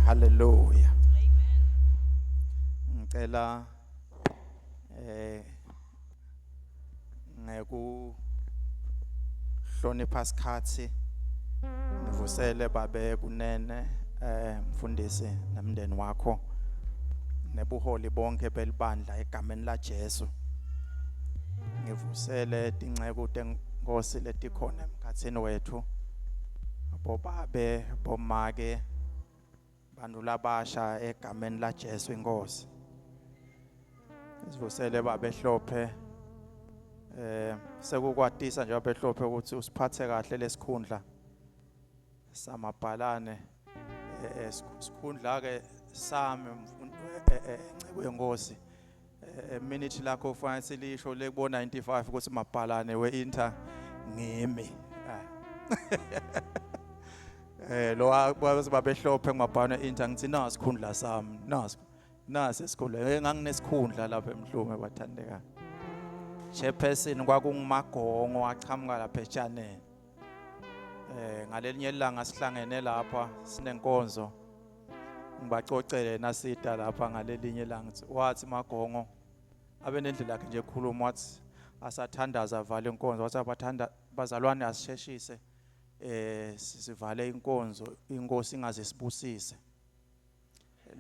Hallelujah. Ngicela ngekuhlonipha isikhathi ngivusele babe kunene mfundisi nomndeni wakho nebuholi bonke belibandla egameni la Jesu. Ngivusele ingcebo tenkosi letikhona emkhathini wethu. Bobabe bomake bantu labasha egameni la Jesu inkosi. Sivusele babehlophe sekukwatisa nje babehlophe ukuthi usiphathe kahle lesikhundla samabhalane isikhundla ke sami ngcebo yenkosi minute lakho ufanele silisho lekubo 95 ukuthi mabhalane we-inter ngimi lo babehlophe ngibabhana into ngithi nasi sikhundla sami nasi esikhundla nganginesikhundla lapha eMhlume bathandeka chairperson kwakungumagongo aqhamuka lapha eChaneni ngalelinye ilanga sihlangene lapha sinenkonzo ngibacocele nasida lapha ngalelinye ilanga wathi magongo abe nendlela yakhe nje ekhuluma wathi asathandaza vale inkonzo wathi abathanda bazalwane asisheshise sivale inkonzo inkosi ingaze sibusise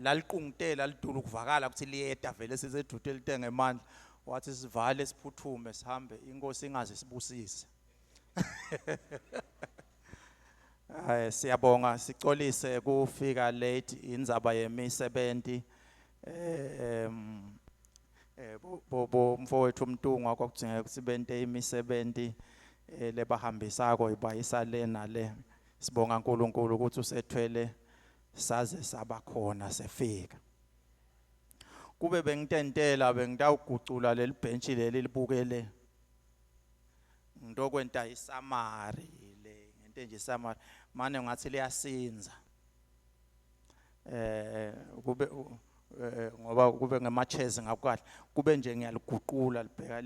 laliqungutela lidula ukuvakala ukuthi liyeda vele sisedute litenge emandla wathi sivale siphuthume sihambe inkosi ingaze sibusise siyabonga sicolise kufika late indzaba yemisebenti bo mfowethu umntungwa kwakudingeka kusebente imisebenti lebahambisako ibayisa le nale sibonga uNkulunkulu ukuthi usethwele saze sabakhona sefika kube bengitentela bengitawugucula leli benchi leli libukele ngidokwenta isamari le ngento nje isamari manje ngathi liyasinza kube ngoba kube ngemachezo ngakukahle kube nje ngiyaliguqula libheka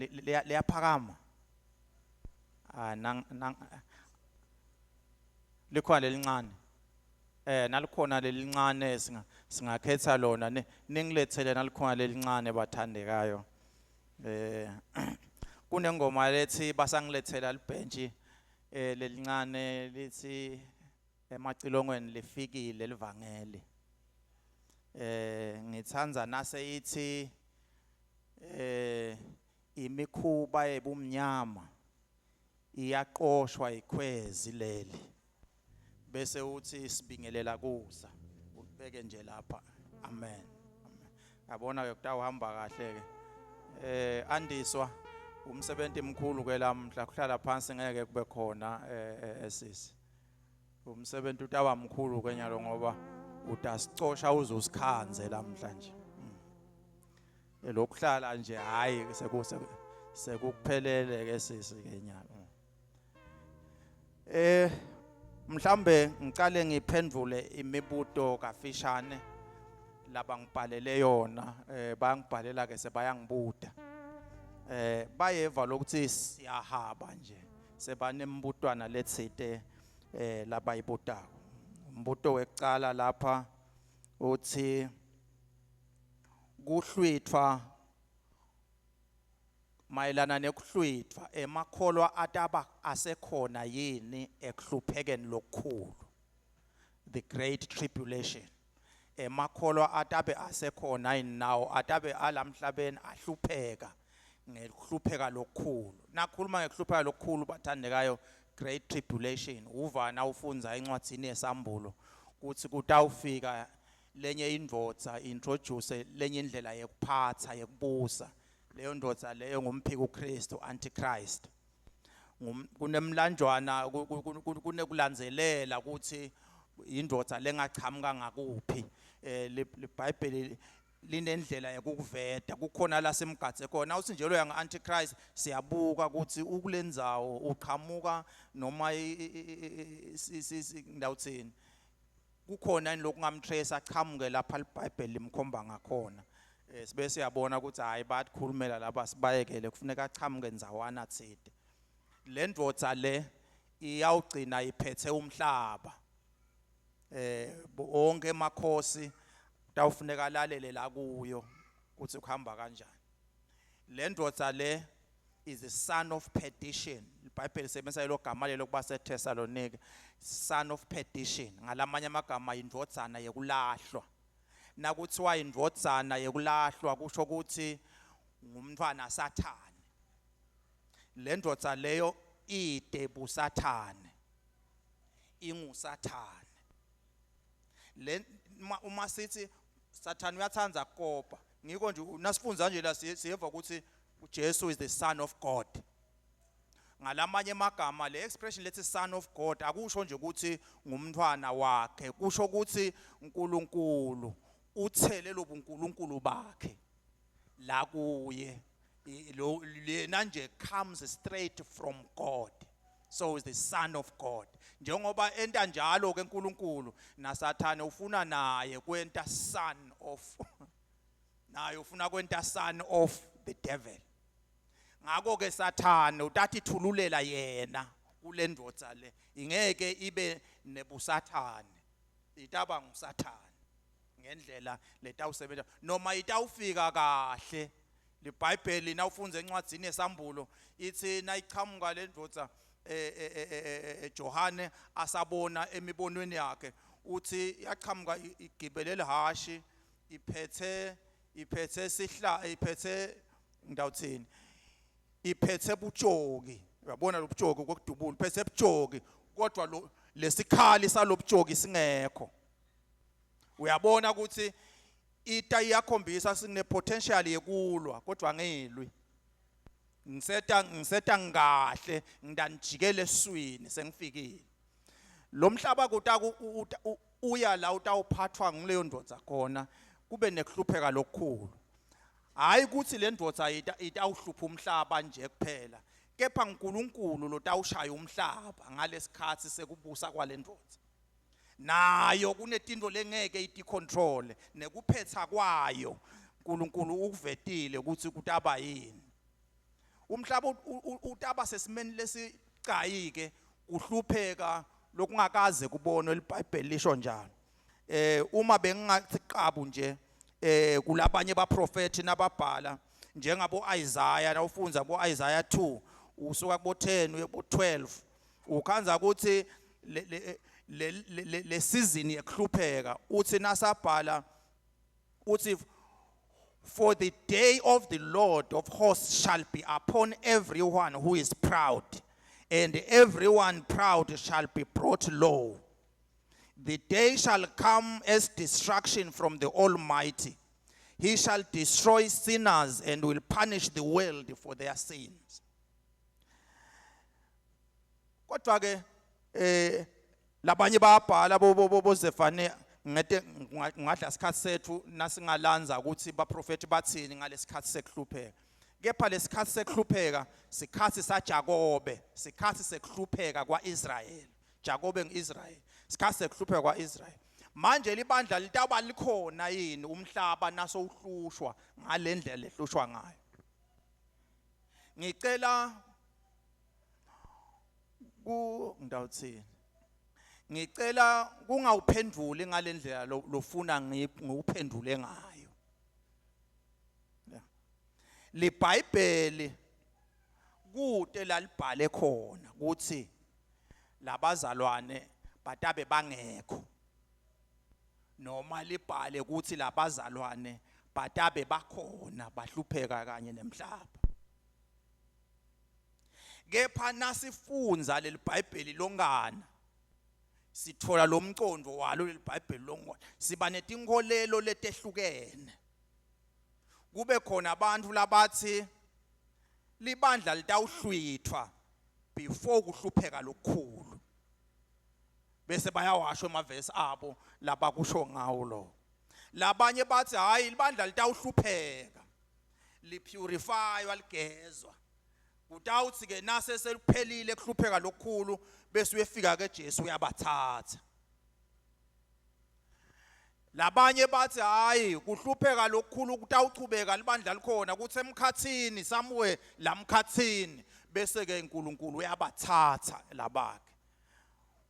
liyaphakama likhona lelincane nalikhona lelincane singakhetha lona ningilethele nalikhona lelincane bathandekayo kunengoma lethi basangilethela libhenji lelincane lithi emacilongweni lifikile livangeli ngithanza nase ithi imikhuba yebumnyama iyaqoshwa ikhwezi leli bese uthi sibingelela kuza ubeke nje lapha amen yabona ke kutawuhamba kahle ke andiswa umsebenzi mkhulu ke lamhla kuhlala phansi ngeke kube khona esisi umsebenzi utawa mkhulu kenyalo ngoba utasicosha uzosikhanze lamhla nje lokuhlala nje hayi sekuphelele ke sisi kenyalo mhlambe ngicale ngiphendvule imibuto kafishane laba ngibhalele yona bangibhalela ke sebayangibuda bayeva lokuthi siyahaba nje sebanembutwana letsite labayibutako umbuto wekucala lapha uthi kuhlwithwa mayelana nekuhlwithwa emakholwa ataba asekhona yini ekuhluphekeni lokukhulu the great tribulation emakholwa atabe asekhona inawo atabe alamhlabeni ahlupheka ngekuhlupheka lokukhulu nakhuluma ngekuhlupheka lokukhulu bathandekayo great tribulation uvana ufunza encwadzini yesambulo kuthi kutawufika lenye indvodza introduce lenye indlela yekuphatha yekubusa leyo ndvodza leyo ngumphiko uKristu antichrist kunemlanjwana kunekulandzelela ukuthi indvodza lengachamuka ngakuphi leBhayibheli linendlela yokuveta kukhona la semgadze khona awusinjelo yanga antichrist siyabuka ukuthi ukulendzawo uqhamuka noma ngawuthini kukhona lokungamtrace aqhamuke lapha iBhayibheli limkhomba ngakhona sibe siyabona ukuthi hayi bayakhulumela lapha sibayekele kufuneka aqhamuke ndzawana thide le ndvodza le iyawugcina iphethe umhlaba onke emakhosi tawufuneka alalele la kuyo ukuthi kuhamba kanjani le ndvodza le is the son of perdition iBhayibheli sebenzisa lo gama lelo kuba seThessalonike son of perdition ngalamanye amagama indvodzana yekulahlwa nakuthiwa indvodzana yekulahlwa kusho ukuthi ngumntwana sathane le ndvodza leyo idebu sathane ingusathane le uma sithi sathane uyathanda kukopa ngiko nje nasifunza nje la siyeva ukuthi uJesu is the son of God ngalamanye amagama le expression lethi son of God akusho nje ukuthi ngumntwana wakhe kusho ukuthi uNkulunkulu uthele lobuNkulunkulu bakhe la kuye lo lena nje comes straight from God so is the son of God njengoba enta njalo ke uNkulunkulu naSathane ufuna naye kwenta son of naye ufuna kwenta son of the devil ngako ke Sathane utathi thululela yena kule ndvodza le ingeke ibe nebusathane itaba ngusathane ngendlela letawusebenza noma itawufika kahle leBhayibheli nawufunza encwadzini yesambulo ithi nayichamuka le ndvodza Johane asabona emibonweni yakhe uthi yachamuka igibelele hashi iphethe sihla iphethe ngidawuthini iphethe bujoki uyabona lobujoki kokudubula iphethe bujoki kodwa lesikhali salobujoki singekho uyabona ukuthi ita iyakhombisa sine potential yekulwa kodwa ngilwi ngiseta ngahle ngidanijikele eswini sengifikile lo mhlaba uya la utawuphathwa ngileyo ndvodza khona kube nekuhlupheka lokukhulu hayi ukuthi le ndvodza itawuhlupha umhlaba nje kuphela kepha uNkulunkulu lotawushaya umhlaba ngalesikhathi sekubusa kwale ndvodza nayo kunetinto lengeke iticontrol nekuphetha kwayo uNkulunkulu ukuvetile ukuthi kutaba yini umhlaba utaba sesimeni lesicayike kuhlupheka lokungakaze kubonwe iBhayibheli lisho njalo uma bengingaciqabu nje kulabanye abaprofeti nababhala njengabo Isaiah nawufunza bo Isaiah 2 usuka kubo 10 uye kubo 12 ukhanza ukuthi le season yekuhlupheka uthi nasabhala uthi for the day of the Lord of hosts shall be upon everyone who is proud and everyone proud shall be brought low. The day shall come as destruction from the Almighty. He shall destroy sinners and will punish the world for their sins. Kodwa ke labanye babhala boZefane ngete ngadla isikhathi sethu nasingalanza ukuthi baprofeti bathini ngalesikhathi sekuhlupheka kepha lesikhathi sekuhlupheka sikhathi saJakobe sikhathi sekuhlupheka kwaIsrael Jakobe ngiIsrael sikhathi sekuhlupheka kwaIsrael manje libandla litaba likhona yini umhlaba naso uhlushwa ngalendlela lehlushwa ngayo ngicela ngidawuthini ngicela kungawuphenduli ngalendlela lofuna ngikuphendule ngayo leBhayibheli kude lalibhale khona ukuthi labazalwane batabe bangekho noma libhale ukuthi labazalwane batabe bakhona bahlupheka kanye nemhlaba kepha nasifunza leli Bhayibheli longana sithola lo mcondo walo leli Bhayibheli longana siba netinkolelo letehlukene kube khona abantu labathi libandla litawuhlwithwa before kuhlupheka lokukhulu bese bayawashwa emavesi abo labakusho ngawo lo labanye bathi hayi libandla litawuhlupheka lipurifywa ligezwa kutawuthi ke nase seliphelile kuhlupheka lokukhulu bese uyefika ke Jesu uyabathatha labanye bathi hayi kuhlupheka lokukhulu kutawuchubeka libandla likhona kuthi emkhathini samwe lamkhathini bese ke uNkulunkulu uyabathatha labakhe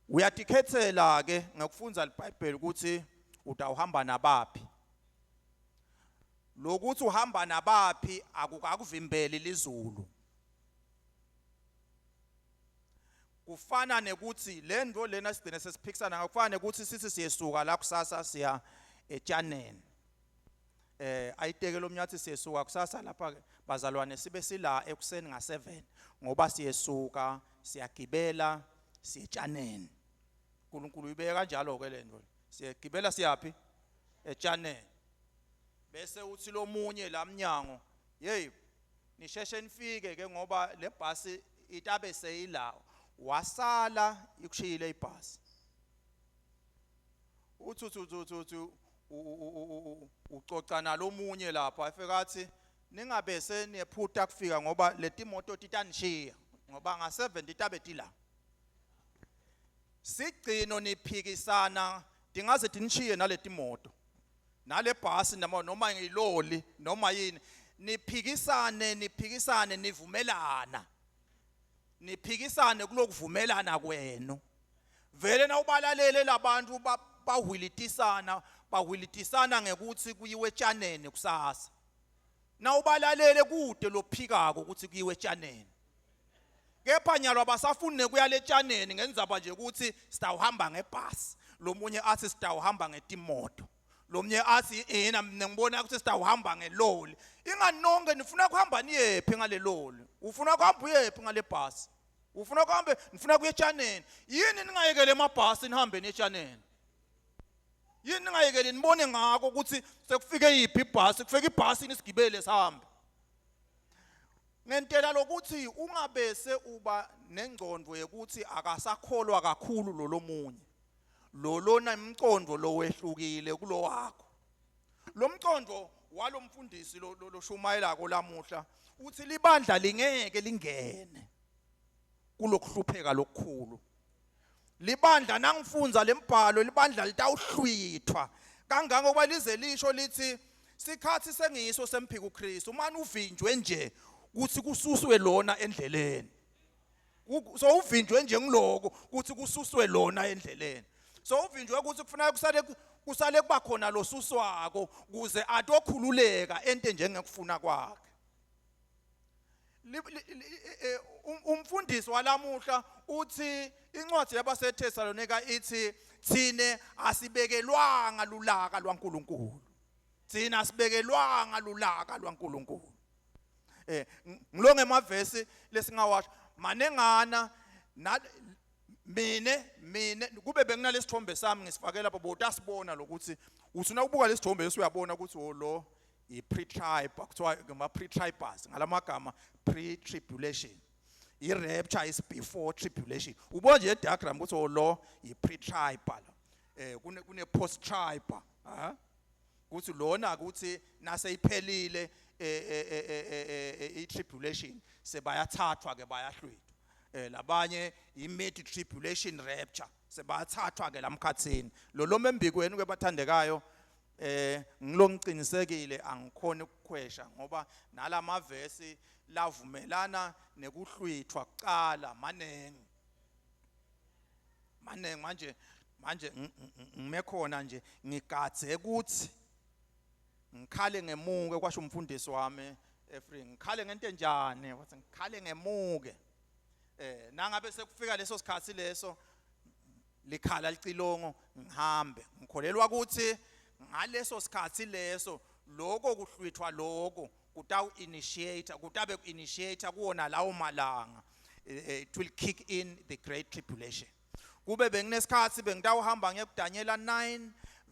uyatikhethela ke ngokufundza iBhayibheli ukuthi utawuhamba nabaphi lokuthi uhamba nabaphi akukakuvimbeli lizulu kufana nekuthi lento lena sidine sesiphikisana ngakufana ukuthi sithi siyesuka la kusasa siya eTshaneni ayiteke lomnyathi siyesuka kusasa lapha bazalwane sibe sila ekuseni nga7 ngoba siyesuka siyagibela siya eTshaneni uNkulunkulu ibeka kanjalo ke lento siyagibela siyapi eTshaneni bese uthi lo munye lamnyango hey nisheshe nifike ke ngoba le bhasi itabe seyilawo wasala ikushiyile ibhasi uthi ucocana lomunye lapha efikathi ningabe seniyephutha kufika ngoba leti moto titanishiya ngoba nga7 itabe tila sigcino niphikisana dingaze tinishiye naleti moto nale bhasi noma ngiloli noma yini niphikisane nivumelana niphikisane kulokuvumelana kwenu vele na ubalalele labantu bahwilitisana ngekuthi kuyiwe eTshaneni kusasa na ubalalele kude lophikako ukuthi kuyiwe eTshaneni kepha nyalo abasafuni nekuya leTshaneni ngenzaba nje ukuthi sitawuhamba ngebhasi lomunye athi sitawuhamba ngetimoto lomunye athi yena ngibona ukuthi sitawuhamba ngeloli inganonke nifuna kuhamba niyephi ngale loli ufuna kuhamba uyephi ngale bhasi ufuna kuhambe nifuna kuye eTshaneni yini ningayekele emabhasi nihambe neTshaneni yini ningayekele nibone ngako ukuthi sekufike yiphi ibhasi kufika ibhasi nisigibele sihambe ngentela lokuthi ungabese uba nengcondo yokuthi akasakholwa kakhulu lo munye lona imcondo lo wehlukile kulo wakho lo mcondo walomfundisi lo shumayelako lamuhla uthi libandla lingeke lingene kulokuhlupheka lokukhulu libandla nangifunza lembhalo libandla litawuhlwithwa kangangokuba lize lisho lithi sikhathi sengiyiso semphika uKristu manje uvinjwe nje ukuthi kususwe lona endleleni so uvinjwe nje ngiloko ukuthi kususwe lona endleleni so uvinjwe ukuthi kufanele kusale kuba khona lo suswako kuze atokhululeka ente njengekufuna kwakhe umfundisi walamuhla uthi incwadi yabaseThesalonika ithi thine asibekelwanga lulaka lwaNkulunkulu thina asibekelwanga lulaka lwaNkulunkulu ngilonge emavesi lesingawasho manengana mine kube benginalesithombe sami ngisifakela lapho botasibona lokuthi usuna ukubuka lesithombe usuyabona ukuthi lo i-pre-tribe kuthiwa ngama-pre-tribers ngalamagama pre-tribulation i-rapture is before tribulation ubona nje i-diagram ukuthi lo i-pre-tribal kune-post-tribe ukuthi lona ukuthi naseyiphelile i-tribulation sebayathathwa ke bayahlwithwa labanye i-mid tribulation rapture sebayathathwa ke lamkhathini lo membikweni ke bathandekayo ngilongicinisekile angikhona ukukhwesha ngoba nalamavesi lavumelana nekuhlwithwa kuqala manenge manje ngimekhona nje ngigadze ukuthi ngikhale ngemuke kwasho umfundisi wami Efree ngikhale ngento enjani wathi ngikhale ngemuke nangabe sekufika leso sikhathi leso likhala licilongo ngihambe ngikholelwa ukuthi ngaleso sikhathi leso lokho kuhlwithwa lokho kutawu initiate kuwona lawo malanga it will kick in the great tribulation. Kube benginesikhathi bengitawuhamba ngeDaniel 9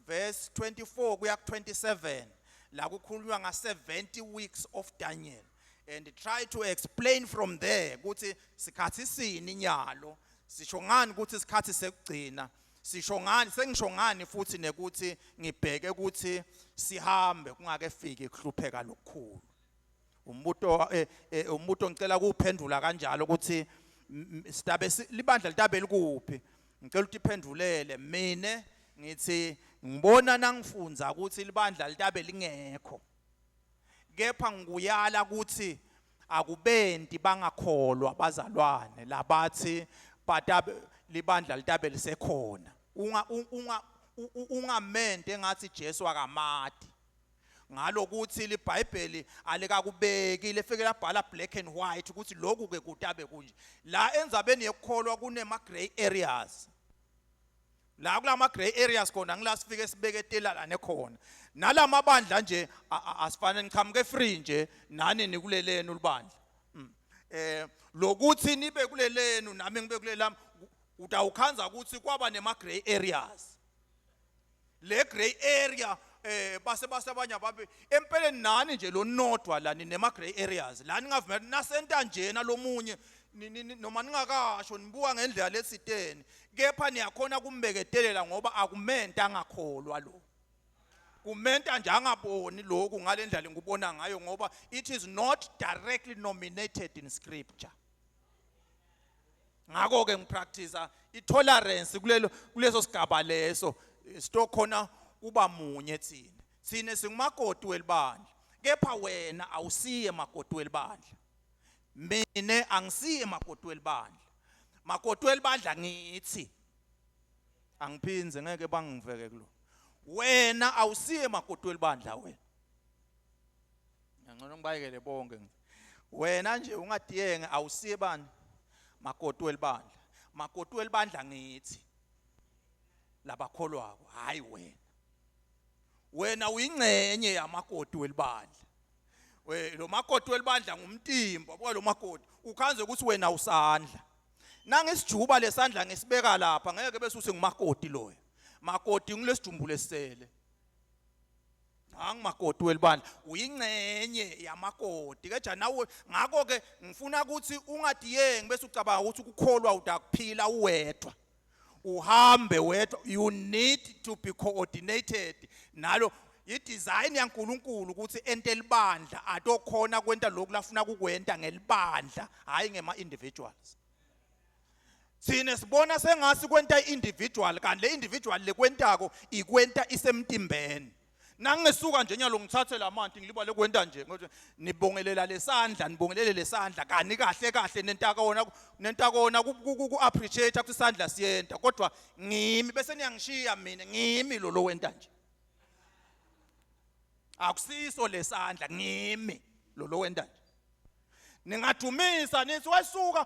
verse 24 kuya 27 la kukhulunywa nga 70 weeks of Daniel, and try to explain from there ukuthi sikhathi sini nyalo, sisho ngani ukuthi sikhathi sekugcina, sisho ngani sengisho ngani futhi nekuthi ngibheke ukuthi sihambe kungake fike kuhlupheka lokukhulu. Umbuto ngicela kuphendula kanjalo ukuthi sitabe libandla litabe likuphi, ngicela ukuthi iphendulele. Mina ngithi ngibona nangifunza ukuthi libandla litabe lingekho, kepha ngikuyala ukuthi akubenti bangakholwa bazalwane labathi batabe libandla litabe lisekhona. Ungamente engathi Jesu akamati ngalokuthi liBhayibheli alikakubeki lefike labhala black and white ukuthi lokhu ke kutabe kunje. La enzabeni yekukholwa kunema gray areas, la kulama gray areas khona ngila sifike sibeketela la nekhona. Nalama bandla nje asifane ngiqhamuke free nje nani nikuleleni ulibandla. Lokuthi nibe kulelenu nami ngibe kulelami utawukhanza ukuthi kwaba nema gray areas. Le gray area base abanye ababe empeleni nani nje lo nodwa la nema gray areas la ningavumela nasenta njena lomunye noma ningakasho nibuka ngendlela lesiteni, kepha niyakhona kumbeketelela ngoba akumenta angakholwa lo, kumenta nje angaboni lokhu ngalendlela ngikubona ngayo ngoba it is not directly nominated in scripture. Ngakho ke ngipractice itolerance kuleso sigaba leso sitokhona kuba munye thina singumakoti welibandla, kepha wena awusiye makoti welibandla, mina angisiye makoti welibandla. Makoti welibandla ngithi angiphinze ngeke bangiveke kulo, wena awusiye makoti welibandla. Wena ngcono ngibayekele bonke, wena nje ungadiyenge awusiye bani makoti welibandla. Makoti welibandla ngithi labakholwako, hayi wena uyingcenye yamakoti welibandla. Lo makoti welibandla ngumtimba, ngoba lo makoti ukhanze ukuthi wena usandla. Nangisijuba lesandla ngisibeka lapha ngeke bese usengumakoti loyo. Makoti ngilesijumbule esele. Angimakoti welibandla, uyingcenye yamakoti. Ke nawe ngakho ke ngifuna ukuthi ungadiyenge bese ucabanga ukuthi ukukholwa utakuphila uwedwa. Uhambe wedwa, you need to be coordinated nalo i-design yaNkulunkulu ukuthi ente libandla atokhona kwenta lokhu lafuna kukwenta ngelibandla hayi ngema individuals. Sine sibona sengasi kwenta individual kanti le individual lekwentako ikwenta isemtimbeni. Nangesuka nje nyalo ngithathe lamanti ngilibale kwenta nje ngoba nibongelela lesandla, nibongelele lesandla kani kahle nentakona ku appreciate ukuthi isandla siyenta, kodwa ngimi bese niyangishiya mina ngimi lo wenta nje. Akusiso lesandla ngimi lo wenta nje. Ningadumisa nithi wesuka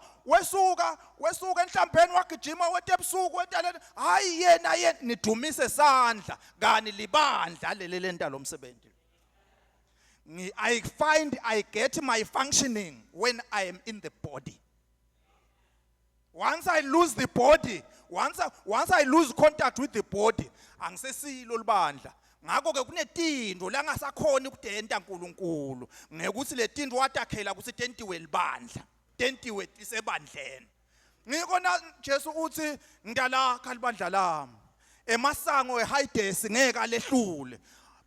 enhlambeni wagijima wethe ebusuku wetha hayi yena nidumise sandla kani libandla lelenta lo msebenzi. I get my functioning when I am in the body. Once I lose the body, once I lose contact with the body, angisesilo libandla. Ngakho ke kunetinto la ngasakhona ukudenta uNkulunkulu ngekuthi le tinto watakhela ukuthi tentiwe libandla, tentiwe isebandleni. Ngikona Jesu uthi ngidalakha libandla lami emasango eHades ngeke alehlule.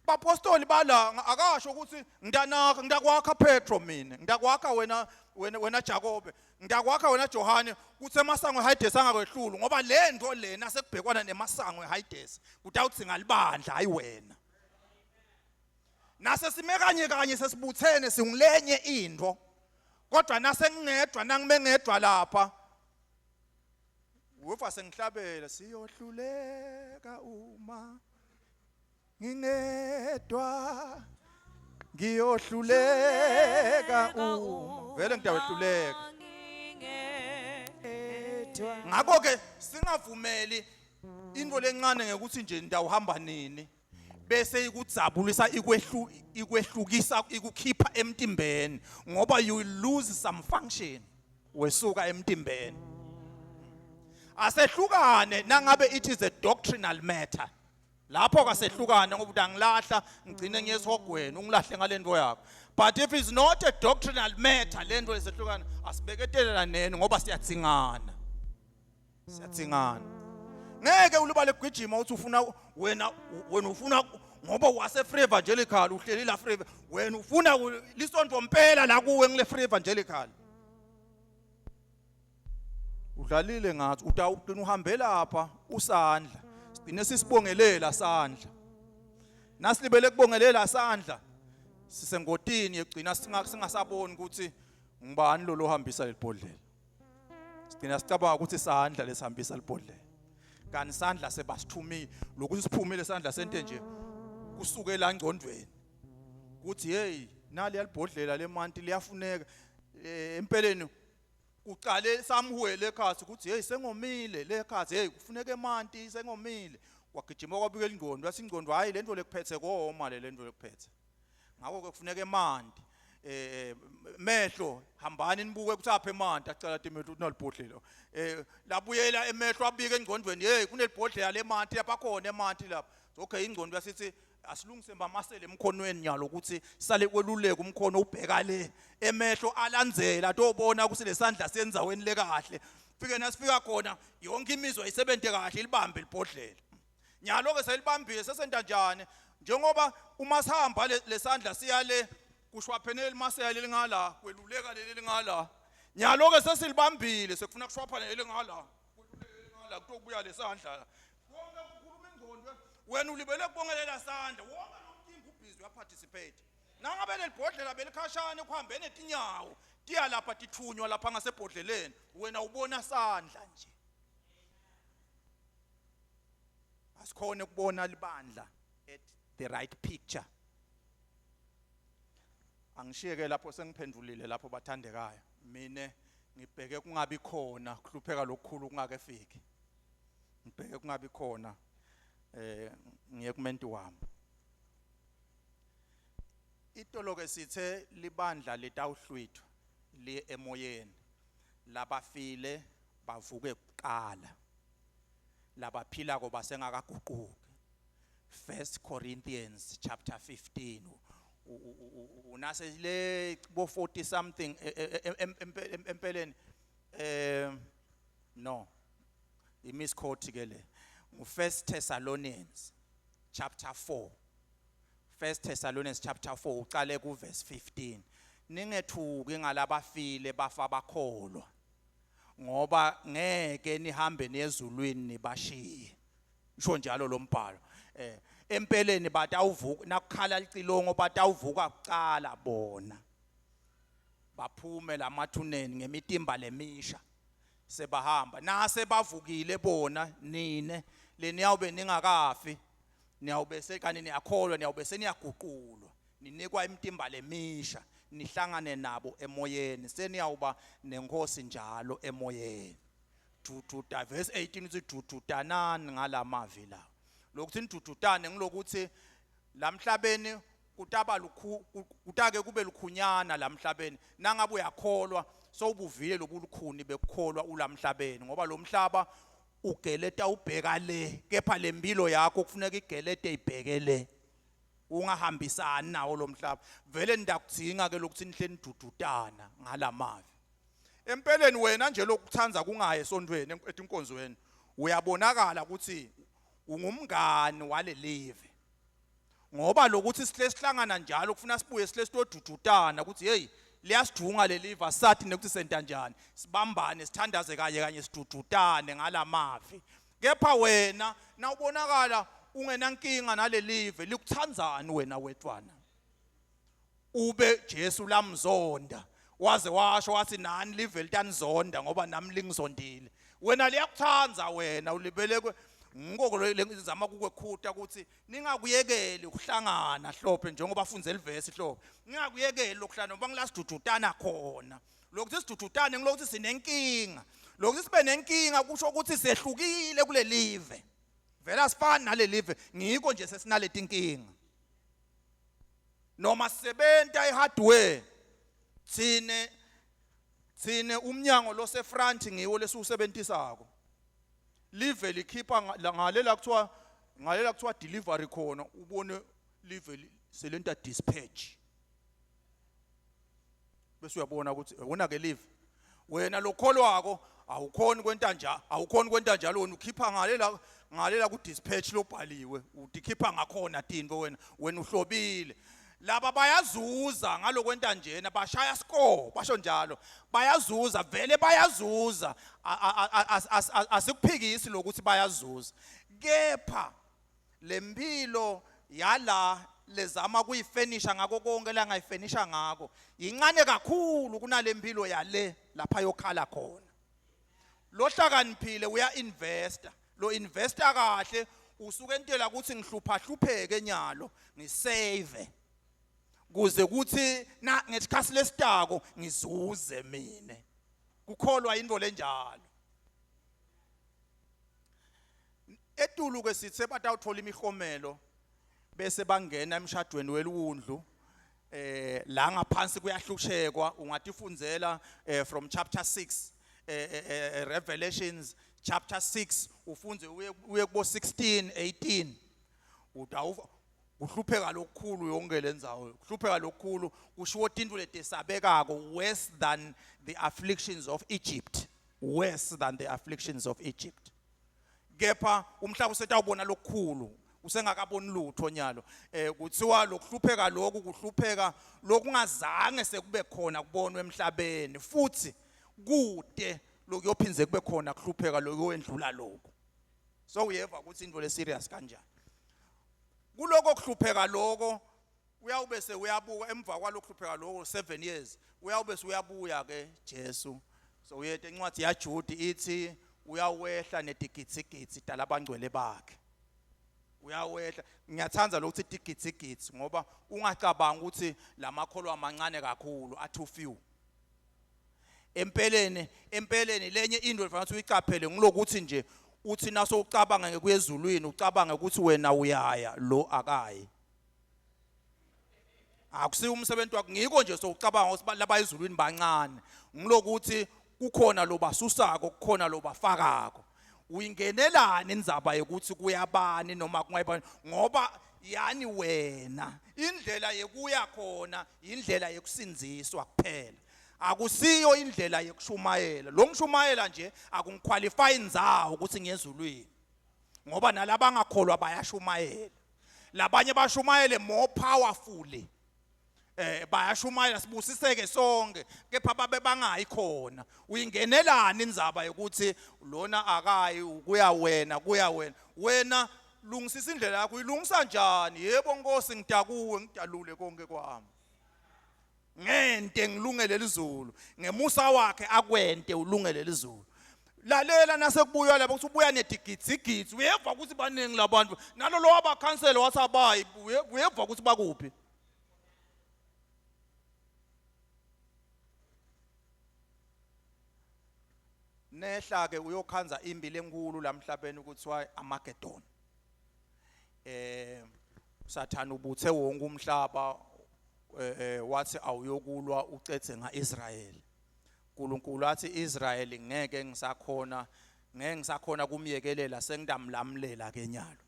Bapostoli bala akasho ukuthi ngidakwakha Petro, mina ngidakwakha wena Jacobe, ngidakwakha wena Johane kuthi emasango eHades angakwehlulu ngoba le nto lena sekubhekwana nemasango eHades kutawuthi ngalibandla hayi wena. Nase sime kanye sesibuthene singilenye into, kodwa nase ngingedwa nangimengedwa lapha ufa sengihlabela siyohluleka uma ngingedwa ngiyohluleka uma vele ngitawehluleka. Ngakho ke singavumeli into lencane ngekuthi nje ndawuhamba nini bese ikudzabulisa ikwehlukisa ikukhipha emtimbeni ngoba you will lose some function. wesuka emtimbeni. Asehlukane nangabe it is a doctrinal matter. Lapho kasehlukane ngoba udangilahla ngicine ngiyesihogweni ungilahle ngalento yakho. But if it's not a doctrinal matter lento lesehlukane asibeketelela nene ngoba siyatsingana. Siyatsingana. Ngeke ulibale kugijima uthi ufuna wena ufuna ngoba wase free evangelical uhleli la free wena ufuna lisonto mpela la kuwe ngile free evangelical. Udlalile ngathi utawuqina uhambela lapha usandla sigcine sisibongelela sandla nasilibele kubongelela sandla sisengotini yegcina singasaboni ukuthi ngibani lo lohambisa lebhodlela sigcina sicabanga ukuthi sandla lesihambisa lebhodlela kanti sandla sebasithumile lokuthi siphumile sandla sente nje kusukela engcondweni ukuthi hey nali yalibhodlela lemanti liyafuneka empeleni uqale samhuwele ekhathi ukuthi hey sengomile lekhathi hey kufuneka emanti sengomile wagijima kwabika ingqondo wathi ingqondo hayi lento lekuphethe koma lento lekuphethe ngakho ke kufuneka emanti mehlo hambani nibuke ukuthi apha emanti acala temehlo ukuthi nalibhodlela labuyela emehlo abika engqondweni hey kunelibhodlela lemanti lapha khona emanti lapha okay ingqondo yasithi asilungise bamasele emkhonweni nyalo ukuthi sale kweluleke umkhono ubheka le emehlo alandzela tobona ukuthi lesandla senzaweni lekahle fike nasifika khona yonke imizwa isebente kahle libambe libhodlela nyalo ke selibambile sesenta njani njengoba uma sihamba lesandla siyale kushwaphenele limasele lingala kweluleka leli lingala nyalo ke sesilibambile sekufuna kushwaphana leli ngala kweluleka ngala kutokubuya lesandla wonke ukukhuluma ingqondo wena ulibele kubongelela sandla wonke nomtimba ubhizi uyaparticipate nangabe lelibhodlela belikhashana ekuhambeni netinyawo tiya lapha tithunywa lapha ngasebhodleleni wena ubona sandla nje asikhona ukubona libandla at the right picture. Angishiyeke lapho sengiphendulile lapho bathandekayo mina ngibheke kungabi khona kuhlupheka lokukhulu kungake fiki ngibheke kungabi khona ngiye kumenti wami itolo ke sithe libandla letawuhlwithwa li emoyeni labafile bavuke kuqala labaphila ko basengakaguquki 1 Corinthians chapter 15 unase le bo 40 something empeleni no imisquote ke le 1 Thessalonians chapter 4 1 Thessalonians chapter 4 uqale ku verse 15 ningethuki ngalabafile bafa bakholwa ngoba ngeke nihambe nezulwini nibashiye isho njalo lo mbhalo empeleni batawuvuka nakukhala licilongo batawuvuka kuqala bona baphume lamathuneni ngemitimba lemisha sebahamba nase bavukile bona nine leniyawube ningakafi niyawube sekani niyakholwa niyawube seniyaguqulwa ninikwa imitimba lemisha nihlangane nabo emoyeni seniyawuba nenkosi njalo emoyeni dududa verse 18 uthi dududanani ngalamavi la lokuthi indududane ngilokuthi lamhlabeni kutaba kutake kube lukhunyana lamhlabeni nangabe uyakholwa sowubuvile lobulukhuni bekukholwa ulamhlabeni ngoba lo mhlaba ugeleta ubheka le kepha lempilo yakho kufuneka igelete ibhekele ungahambisani nawo lo mhlaba vele ndakudzinga ke lokuthi nihleni dududana ngalamavi empeleni wena nje lokuthanza kungaye esontweni etinkonzweni uyabonakala ukuthi ungumngani wale live ngoba lokuthi sihlangana njalo kufuna sibuye sitodududana ukuthi hey liyasidunga le live asathi nekuthi senta njani sibambane sithandaze kanye sidududane ngalamavi kepha wena na ubonakala ungenankinga nale live likuthanzani wena wetwana ube Jesu lamzonda waze washo wathi nani live litanizonda ngoba nami lingizondile wena liyakuthanza wena ulibele ngoko lezama kukwekhuta ukuthi ningakuyekeli ukuhlangana hlophe njengoba afunze elivesi hlophe ningakuyekeli lokuhlana ngoba ngilasidududana khona lokuthi sidududane ngilokuthi sinenkinga lokuthi sibe nenkinga kusho ukuthi sehlukile kule live vela sifana nale live ngiko nje sesinaleti inkinga noma sisebenta ihardware thine Sine umnyango lo sefront ngiwo lesusebenzisako. Live likhipha ngalela kuthiwa delivery khona ubone live selenta dispatch. Bese uyabona ukuthi wena ke live wena lokholwako awukhoni kwenta njalo wena ukhipha ngalela ku dispatch lobhaliwe udikhipha ngakhona tinto wena uhlobile. Laba bayazuza ngalokwenta njena bashaya score basho njalo bayazuza vele bayazuza asikuphikisi lokuthi bayazuza kepha lempilo yala lezama kuyifinisha ngako konke la ngayifinisha ngako incane kakhulu kunalempilo yale lapha yokhala khona. Lo hlakaniphile uya investor lo investor kahle usuke entela ukuthi ngihluphe nyalo ngisave kuze kuthi na ngesikhathi lesitako ngizuze mina kukholwa into lenjalo. Etulu ke sithe batawuthola imihomelo bese bangena emshadweni welundlu la ngaphansi kuyahlushekwa ungatifundzela from chapter 6 Revelations chapter 6 ufunze uye kubo 16 18 utawuva uhlupheka lokukhulu yonke lendzawo uhlupheka lokukhulu kushiwo tinto letesabekako worse than the afflictions of Egypt, worse than the afflictions of Egypt. Kepha umhlaba usetawubona lokukhulu usengakaboni lutho nyalo kuthiwa lokuhlupheka lokhu kuhlupheka lokungazange sekube khona kubonwe emhlabeni futhi kude lokuyophinze kube khona kuhlupheka lokuyendlula lokho. So uyeva ukuthi into le serious kanjani kuloko kuhlupheka lokho uyawube uyabuka emva kwalokhupheka lokho 7 years uyawube uyabuya ke Jesu. So uyethe incwadi yaJude ithi uyawehla nedigitsigitsi talabangcwele bakhe uyawehla. Ngiyathanda lokuthi digitsigitsi ngoba ungacabanga ukuthi lamakholwa amancane kakhulu too few. Empeleni lenye into efanele uyicaphele ngilokuthi nje uthi naso ucabanga ngekuyezulwini ucabanga ukuthi wena uyaya lo akayi. Akusiyo umsebenzi wakho ngiko nje so ucabanga ukuthi laba ezulwini bancane ngilokuthi kukhona lo basusako kukhona lo bafakako. Uyingenelana indzaba yokuthi kuyabani noma kungayibani ngoba yani wena indlela yekuya khona indlela yekusinziswa kuphela akusiyo indlela yekushumayela. Lo ngishumayela nje akungiqualify indzawo ukuthi ngiyezulwini ngoba nalaba ngakholwa bayashumayela labanye bashumayele more powerfully bayashumayela sibusiseke sonke kepha babe bangayi khona. Uyingenelana indzaba yokuthi lona akayi ukuya wena lungisisa indlela yakho uyilungisa njani. Yebo Nkosi ngidakuwe ngidalule konke kwami ngente ngilungele izulu ngemusa wakhe akwente ulungele izulu. Lalela nasekubuya lapho ukuthi ubuya nedigitsigitsi uyeva ukuthi baningi labantu nalo lo wabakhansela wathi abayi uyeva ukuthi bakuphi. Nehla ke uyokhanza imbi lenkulu lamhlabeni ukuthiwa Armageddon. Sathana ubuthe wonke umhlaba wathi awuyokulwa ucethe ngaIsrael. uNkulunkulu athi Israel ngeke ngisakhona kumyekelela sengidamlamlela ke nyalo.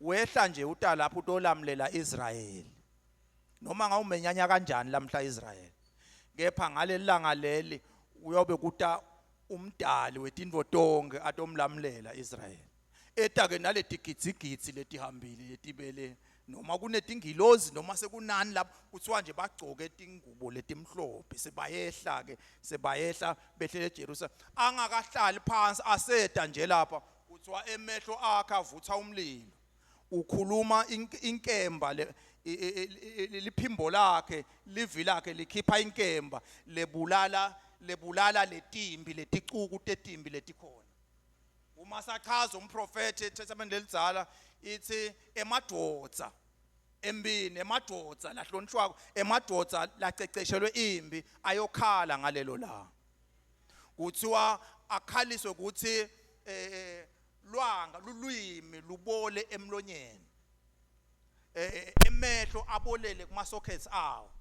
Wehla nje uta lapho utolamlela Israel. Noma ngawumenyanya kanjani lamhla Israel. Kepha ngalelanga leli uyobe kuta umdali wetinto tonke atomlamlela Israel. Eta ke nale digitsigitsi letihambile letibele noma kunetingilozi noma sekunani lapho kuthiwa nje bagcoke tingubo letimhlophe sebayehla behlele eJerusalem angakahlali phansi aseda nje lapha kuthiwa emehlo akhe avutha umlilo ukhuluma inkemba liphimbo lakhe livi lakhe likhipha inkemba lebulala letimbi leticuku tetimbi letikhona. Uma sachaza umprofeti eTestament lelidzala ithi emadvodza embini emadvodza lahlonishwako emadvodza laceceshelwe imbi ayokhala ngalelo la kuthiwa akhaliswe ukuthi lulwimi lubole emlonyeni emehlo abolele kuma sockets awo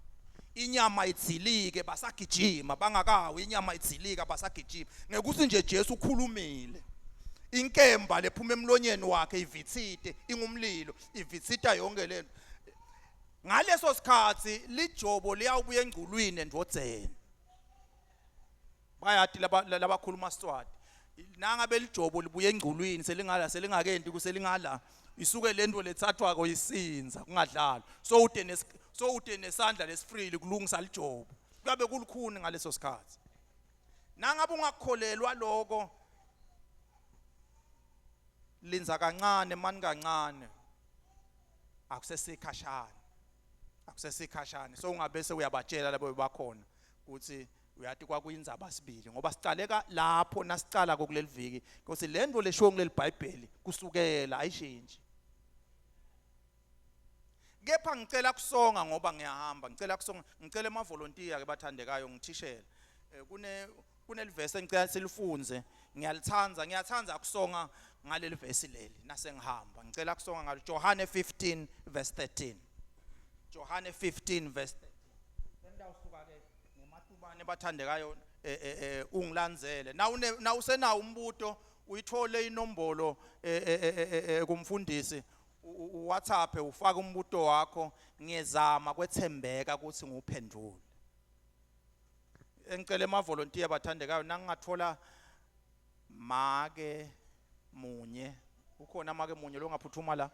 inyama idzilike basagijima bangakawi inyama idzilika basagijima ngekuthi nje Jesu ukhulumile inkemba lephuma emlonyeni wakhe ivitsite ingumlilo ivitsita yonke lento ngaleso sikhathi lijobo liyawubuya engculwini endvodzeni bayati labakhuluma Swati nanga belijobo libuye engculwini selingakenti kuselingala isuke lento lethathwa koyisinza kungadlala so ute nesandla lesifree kulungisa lijobo kuyabe kulukhuni ngaleso sikhathi nangabe ungakholelwa lokho linza kancane mani kancane akusesikhashana so ungabese uyabatshela labo bakhona ukuthi uyathi kwakuyindzaba sibili ngoba sicaleka lapho nasicala kuleli viki ukuthi lento leshiwo kuleli Bible kusukela ayishintshi kepha ngicela kusonga ngoba ngiyahamba ngicela ama volunteer ke bathandekayo ngithishela kunelivesi engicela silifunze ngiyathanda kusonga ngaleli verse leli nasengihamba ngicela kusonga ngalo Johane 15 verse 13 Johane 15 verse 13 sendawusuka ke ngematubane bathandekayo ungilandzele na usenawo umbuto uyithole inombolo kumfundisi WhatsApp ufaka umbuto wakho ngiyezama kwethembeka ukuthi nguphendule engicela ama volunteer bathandekayo nangingathola make munye ukhona make munye lo ngaphuthuma la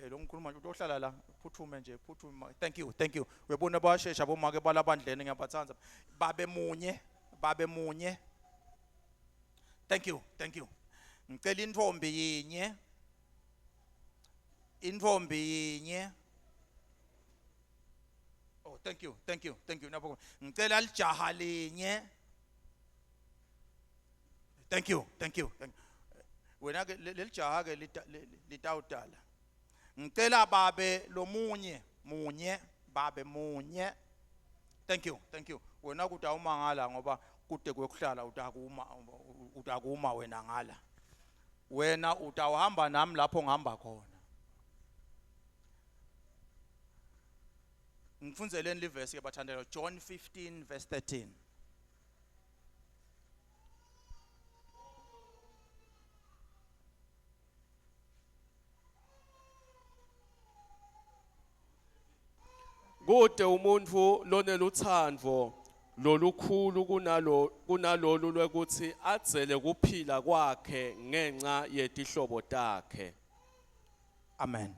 lo ngikhuluma nje utohlala la phuthume nje phuthuma thank you uyabona bayashesha bomake balabandlene ngiyabathanza babe munye thank you ngicela intfombi yinye oh thank you nabo ngicela lijaha linye thank you wena ke lelijaha ke litawudala ngicela babe lo munye babe munye thank you wena kuthi awumangala ngoba kude kwekuhlala utakuma wena ngala wena utawuhamba nami lapho ngihamba khona ngifunzeleni livesi ke bathandela John 15 verse 13 Kude umuntu lonelutsandvo lolukhulu kunalolu lwekuthi adzele kuphila kwakhe ngenxa yetihlobo takhe. Amen.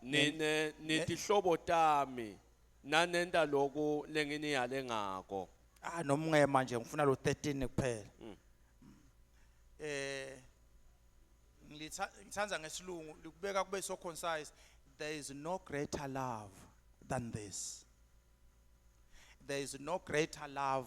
Nitihlobo tami nanenda lokhu lenginiyale ngako. Noma manje ngifuna lo 13 kuphela. Ngithanza ngesilungu likubeka kube so concise. There is no greater love than this. There is no greater love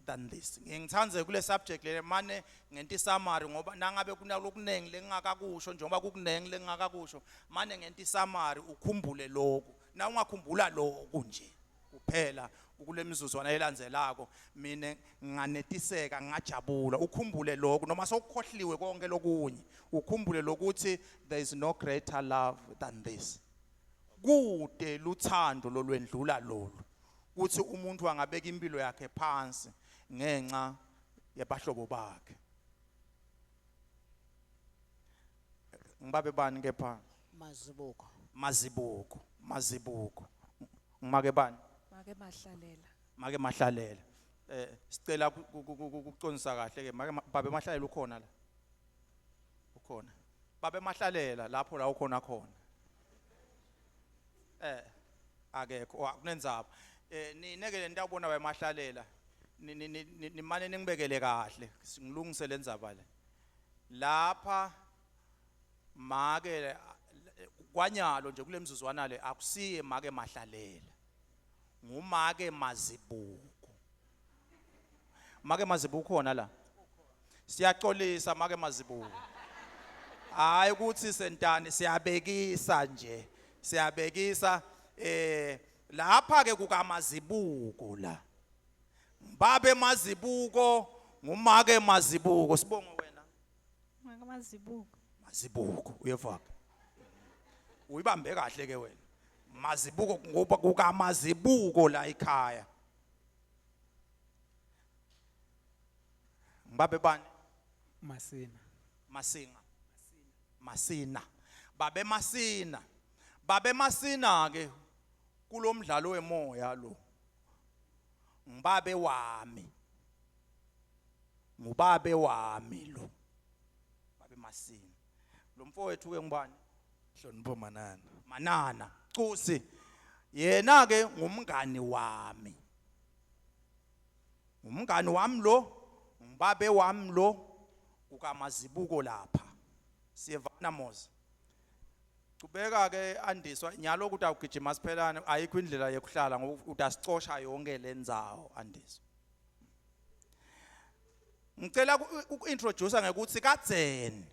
than this. Ngithanda kule subject le mane ngenti summary ngoba nangabe kunalokunengi lengakakusho njengoba kukunengi lengakakusho mane ngenti summary ukhumbule lokho. Na ungakhumbula lokho nje kuphela kule mizuzwana elandzelako mina nganetiseka ngajabula ukhumbule lokho noma sokukhohliwe konke lokunye ukhumbule lokuthi there is no greater love than this. Kude luthando lolwendlula lolu kuthi umuntu angabeka impilo yakhe phansi ngenxa yabahlobo bakhe. Ngibabe bani kepha Mazibuko ngimake bani make mahlalela sicela ukuconisa kahle ke babe mahlalela ukhona la ukhona babe mahlalela lapho la ukhona khona akekho kunenzaba ninekele ndawubona bayemahlalela nimane ningibekele kahle singilungise lenzaba le lapha make kwanyalo nje kule mzuzwana le akusiye make mahlalela ngumake Mazibuko. Make Mazibuko khona la siyaxolisa make Mazibuko hayi ukuthi sentane siyabekisa nje siyabekisa lapha ke kuka Mazibuko la babe Mazibuko ngumake Mazibuko sibonge wena make Mazibuko uyevaka uyibambe kahle ke wena Mazibuko ngoba kukaMazibuko la ekhaya. Mbabe bani? Masina. Masinga. Masina. Babe Masina. Babe Masina ke kulomdlalo wemoya lo. Ngubabe wami. Ngubabe wami lo. Babe Masina. Lo mfowethu ke ngubani? Hlonipho Manana. Manana. Cusi. Yena ke ngumngani wami. Umngani wami lo, ngubabe wami lo kukaMazibuko lapha. Siyevana moza. Kubeka ke Andiswa nyalo ukuthi awugijima siphelane ayikho indlela yokuhlala ngoba utasicosha yonke lendzawo Andiswa. Ngicela uku-introduce ngekuthi kadzeni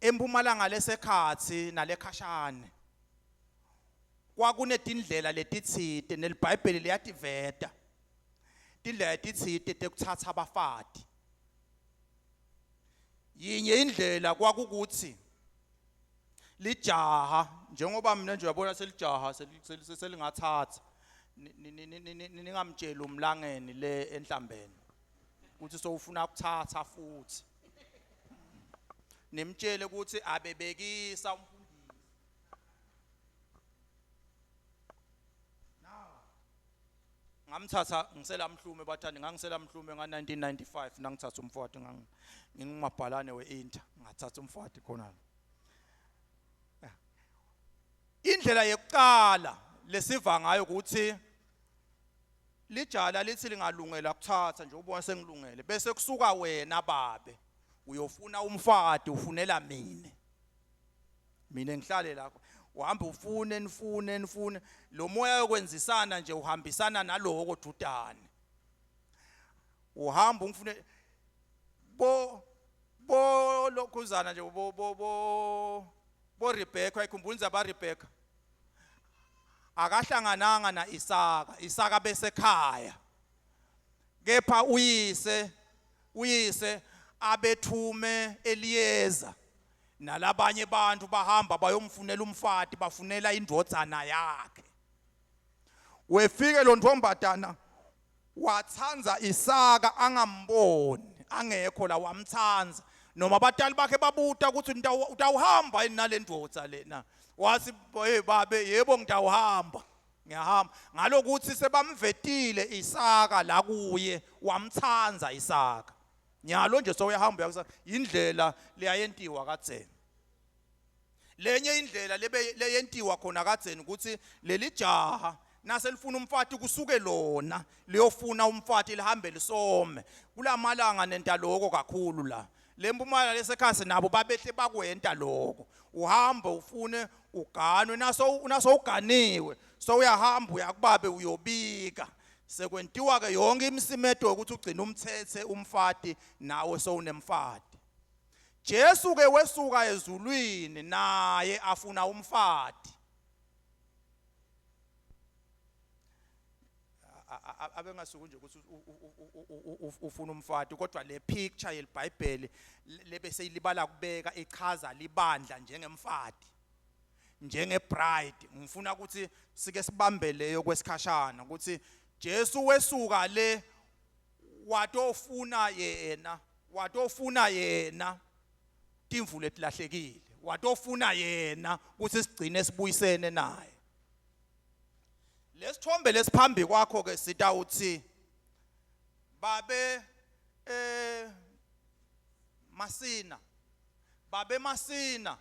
eMpumalanga lesekhatsi nalekhashane kwakunetindlela letitsite nelibhayibheli liyativeta tindlela letitsite tekutsatsa abafati. Yinye indlela kwakukuthi lijaha njengoba mina nje uyabona selijaha selingathatha ningamtshela umlangeni le enhlambeni ukuthi sowufuna ukuthatha futhi nimtshele ukuthi abebekisa umfundisi ngamthatha ngisela Mhlume bathandi ngangisela Mhlume nga1995 nangithatha umfowethu ngingumabhalane weInter ngathatha umfowethu khona. Indlela yokuqala lesiva ngayo ukuthi lijala lithi lingalungela ukuthatha nje ubona sengilungele bese kusuka wena babe uyofuna umfati ufunela mina ngihlale la uhamba ufune lo moya yokwenzisana nje uhambisana naloko dudane uhamba ungifune bo lokhuzana nje bo Rebecca ikhumbula ba Rebecca akahlangananga na Isaka bese ekhaya kepha uyise abethume Eliyeza nalabanye abantu bahamba bayomfunela umfati bafunela indodzana yakhe. Wefike lo ntombazana wathanza Isaka angamboni angekho la wamthanza noma abatali bakhe babuta ukuthi utawuhamba yini nalendvodza lena wathi hey babe yebo ngitawuhamba ngiyahamba ngalokuthi sebamvetile Isaka la kuye wamthanza Isaka nyalo nje soyahamba yakusa indlela leyayentiwa kadzeni. Lenye indlela leyentiwa khona kadzeni ukuthi leli jaha naselifuna umfati kusuke lona liyofuna umfati lihambe lisome kulamalanga nenta lokho kakhulu la leMpumalanga lesekhasi nabo babehle bakwenta lokho uhamba ufune uganwe naso uganiwe so uyahamba uyakubabe uyobika sekwentiwa ke yonke imisimedo ukuthi ugcina umthethe umfati nawe sowunemfati. Jesu ke wesuka ezulwini naye afuna umfati. Abengasuku nje ukuthi ufuna umfati kodwa le picture yelibhayibheli lebese ilibala kubeka ichaza libandla njengemfati njengebride. Ngifuna ukuthi sike sibambe leyo kwesikhashana ukuthi Jesu wesuka le watofuna yena timvu letilahlekile watofuna yena ukuthi sigcine sibuyisene naye. Lesithombe lesiphambi kwakho ke sitawuthi babe Masina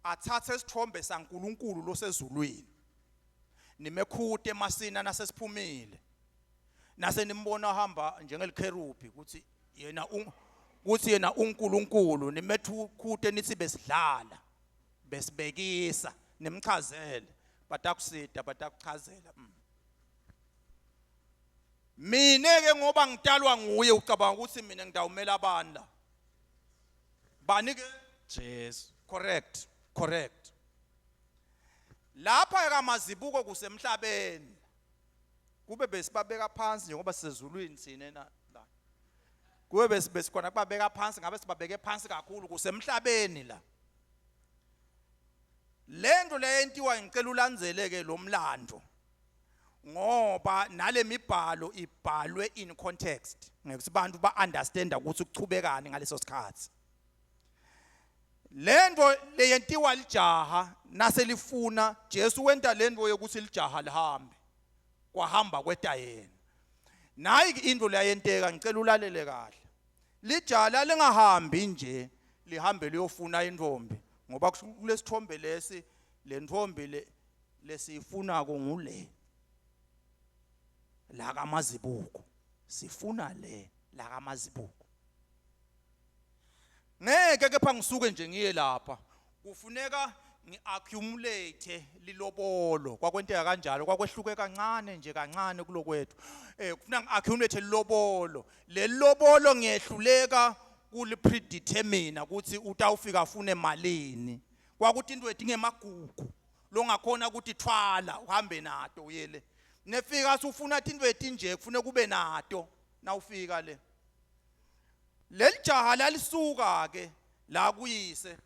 athathe isithombe saNkulunkulu losezulwini nimekhute Masina nasesiphumile nase nimbona hamba njengelikherubi ukuthi yena uNkulunkulu nimethukhute nithi besidlala besibekisa nimchazele batakusida batakuchazela. Mina ke ngoba ngitalwa nguye ucabanga ukuthi mina ngidawumela abantu la bani ke Jesu. Correct. Lapha kaMazibuko kusemhlabeni kube besibabeka phansi ngoba sisezulwini sine la kube besikhona kubabeka phansi ngabe sibabeke phansi kakhulu kusemhlabeni la lento leyentiwa ngicela ulandzeleke lo mlando ngoba nale mibhalo ibhalwe in context ngeke sibantu ba understand ukuthi ukuchubekani ngaleso sikhathi. Lento leyentiwa lijaha naselifuna Jesu wenta lento yokuthi lijaha lihambe kwahamba kwetayena. Nayi into leyenteka ngicela ulalele kahle. Lijala lingahambi nje lihambe liyofuna intombi ngoba kulesithombe lesi le ntombi lesifuna ngule la kaMazibuko sifuna le la kaMazibuko. Ngeke kepha ngisuke nje ngiye lapha kufuneka ngiaccumulate lilobolo kwakwenteka kanjalo kwakwehluke kancane nje kancane kulokwethu kufuneka ngiaccumulate lilobolo lelobolo ngiyehluleka kulipredetermine ukuthi utawufika afune malini kwakuthi into edinga emagugu longakhona ukuthi thwala uhambe nato uyele nefika usufuna into etinje kufuneka kube nato nawufika le lelijaha lalisuka ke la kuyise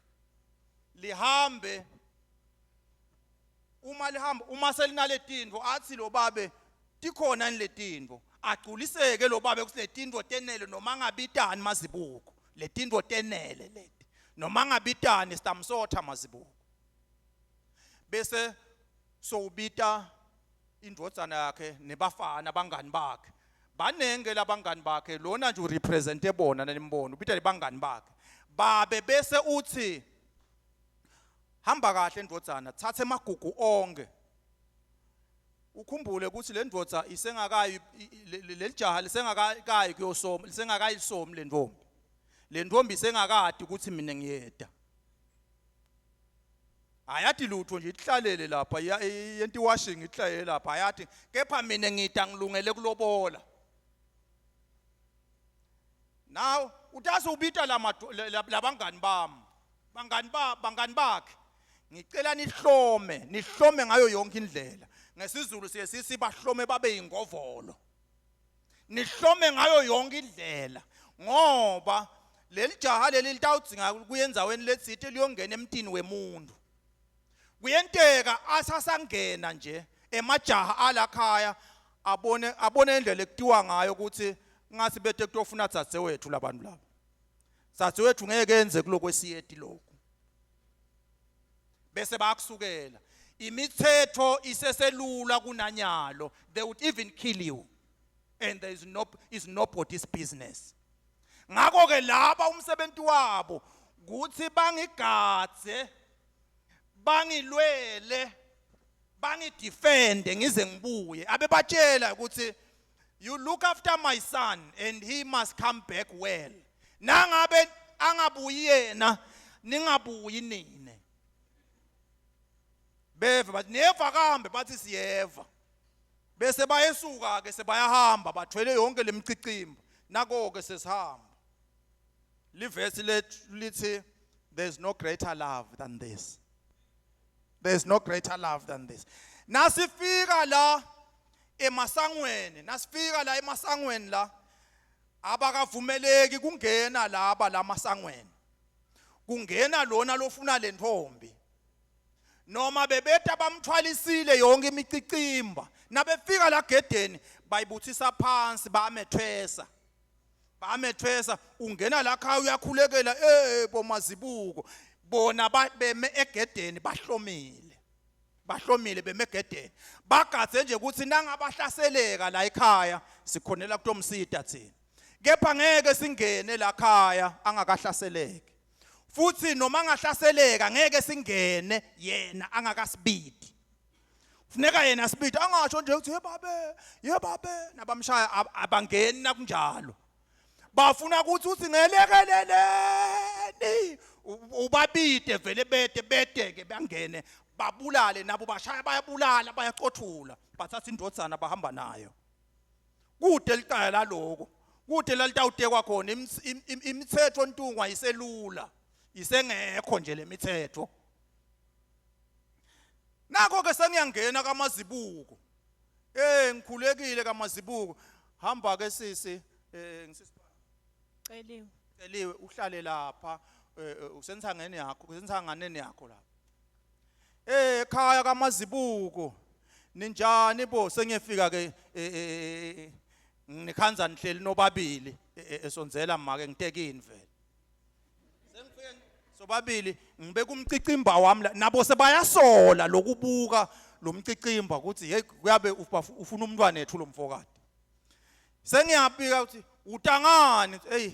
lihambe uma selinaletinto athi lo babe tikhona niletinto agculiseke lo babe kusiletinto tenele noma ngabitani Mazibuko letinto tenele leti noma ngabitani sitamsotha Mazibuko bese sobita indvodzana yakhe nebafana bangani bakhe banenge labangani bakhe lona nje urepresente bona nanimbono ubita lebangani bakhe babe bese uthi hamba kahle indvodzana thathe emagugu onke ukhumbule ukuthi le ndvodza isengakayi lelijaha lisengakayi kuyosoma lisengakayisomi le ntombi isengakade ukuthi mina ngiyeda ayathi lutho nje ihlalele lapha yenti washing ihlalele lapha ayathi kepha mina ngita ngilungele kulobola. Now utasa ubita labangani bami bangani bakhe ngicela nihlome ngayo yonke indlela ngesizulu siye sisi bahlome babe ingovolo nihlome ngayo yonke indlela ngoba lelijaha leli litawudzinga kuyenzaweni lesithi liyongena emtini wemuntu kuyenteka asasangena nje emajaha alakhaya abone indlela ekutiwa ngayo ukuthi ngasi bete kutofuna tsatewethu labantu laba tsatewethu ngeke enze kulokwesiyeti lokho bese bakusukela imithetho iseselula kunanyalo they would even kill you and there is nobody's business. Ngakho ke laba umsebenzi wabo kuthi bangigadze bangilwele bangidefende ngize ngibuye abebatshela ukuthi you look after my son and he must come back well. Nangabe angabuyi yena ningabuyi nine. Beve bathi neva kambe bathi siyeva. Bese bayesuka ke sebayahamba bathwele yonke lemicicimba nako ke sesihamba. Livesi lithi there's no greater love than this. There's no greater love than this. Nasifika la emasangweni la abakavumeleki kungena laba lamasangweni kungena lona lofuna le ntombi noma bebeta bamthwalisile yonke imicicimba nabefika la gedeni bayibuthisa phansi bamethwesa ungena la khaya uyakhulekela boMazibuko bona beme egedeni bahlomile beme egedeni bagadze nje ukuthi nangabahlaseleka la ekhaya sikhonela kutomsida thina kepha ngeke singene la khaya angakahlaseleki futhi noma angahlaseleka ngeke singene yena angakasibidi funeka yena sibidi angasho nje ukuthi ye babe nabamshaya abangeni nakunjalo bafuna ukuthi uthi ngelekeleleni ubabide vele bedeke bangene babulale nabo bashaya bayabulala bayacothula bathatha indodzana bahamba nayo kude liqala laloko kude lalitawutekwa khona imithetho ntungwa iselula isengekho nje lemithetho nako ke sengiyangena kaMazibuko ngikhulekile kaMazibuko hamba ke sisi celiwe uhlale lapha usensanganeni yakho lapha ekhaya kaMazibuko ninjani bo sengiyefika ke ngikhanza nihleli nobabili esonzela make ngitekini vele sengifike sobabili ngibeka umcicimba wami la nabo sebayasola lokubuka lo mcicimba ukuthi hey kuyabe ufuna umntwana ethu lo mfokade sengiyabika ukuthi utangani hey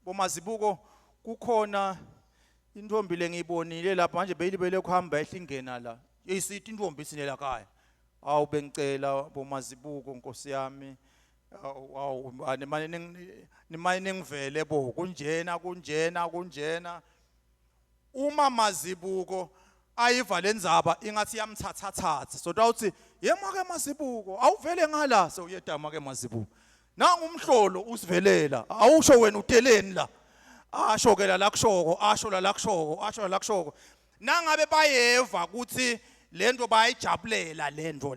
boMazibuko kukhona intombi lengiyibonile lapha manje beyilibele kuhamba ehlingena la isithi intombi sinela khaya awu bengicela boMazibuko Nkosi yami awu nimane ningivele bo kunjena uma Mazibuko ayiva lendzaba ingathi yamthatha sodwa uthi yemake Mazibuko awuvele ngala sewuyedama ke Mazibuko nanga umhlolo usivelela awusho wena uteleni la asho ke la kushoko asho la kushoko nangabe bayeva ukuthi lento bayayijabulela lento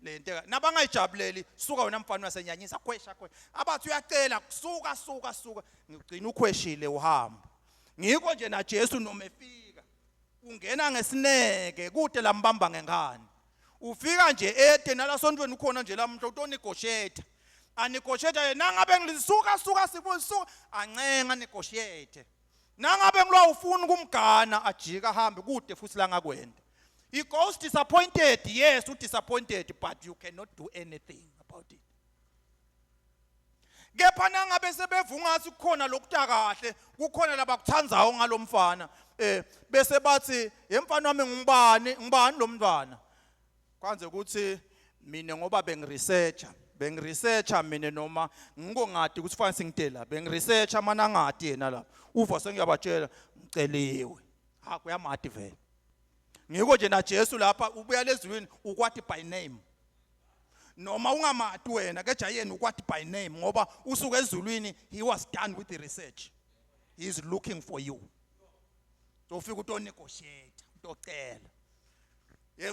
lento nabangayijabuleli suka wena mfana wasenyanyisa khwesha abathi uyacela suka ngigcina ukhweshile uhamba ngikho nje na Jesu noma efika ungena ngesineke kude lambamba ngengane ufika nje ede nalasontweni ukhona nje lamhla utonegotiate anegotiate nangabe ngisuka sibusuka ancenga negotiate nangabe ngilwa ufuna kumgana ajika ahambe kude futhi la ngakwenda he goes disappointed yes disappointed but you cannot do anything about it kepha nangabe sebevungathi kukhona lokutakahle kukhona labakuthanzayo ngalomfana bese bathi yemfana wami ngibani lo mntwana kwanze ukuthi mina ngoba bengiresearcha mina noma ngingongadi ukuthi fanele singitela bengiresearcha mana ngadi yena la uva sengiyabatshela ngiceliwe ha kuyamadi vele ngiko nje na Jesu lapha ubuya lezulwini ukwathi by name noma ungamadi wena ke jayeni ukwathi by name ngoba usuka ezulwini he was done with the research he is looking for you so ufika utonegotiate utocela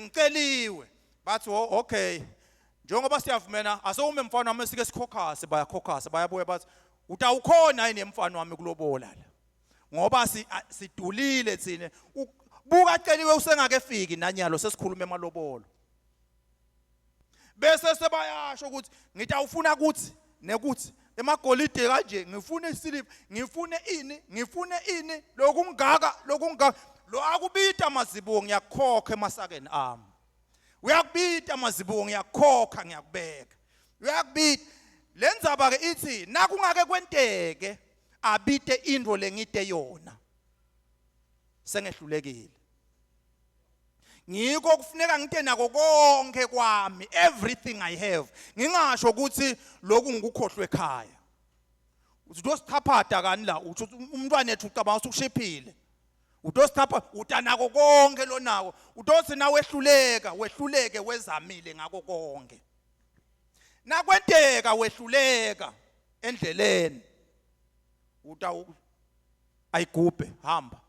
ngiceliwe bathi okay njengoba siyavumena asewume mfana wami sike sikhokhase bayabuya bathi utawukhona yini mfana wami kulobola la ngoba sidulile thina buka celiwe usengakefiki nanyalo sesikhuluma emalobolo bese sebayasho ukuthi ngitawufuna kuthi nekuthi emagolide kanje ngifune isilipha ngifune ini lokungaka lo akubita Mazibuko ngiyakhokha emasakeni ami uyakubita Mazibuko ngiyakhokha ngiyakubeka uyakubita lenzaba ke ithi nakungake kwenteke abite into lengite yona sengehlulekile ngiko kufuneka ngite nako konke kwami everything I have ngingasho ukuthi lokhu ngikukhohlwe ekhaya utosithaphatha kani la uthi umntwana ethu ucabanga ukushiphile utosithapha utanako konke lonako utothi na wehluleke wezamile ngako konke nakwenteka wehluleka endleleni ayigubhe hamba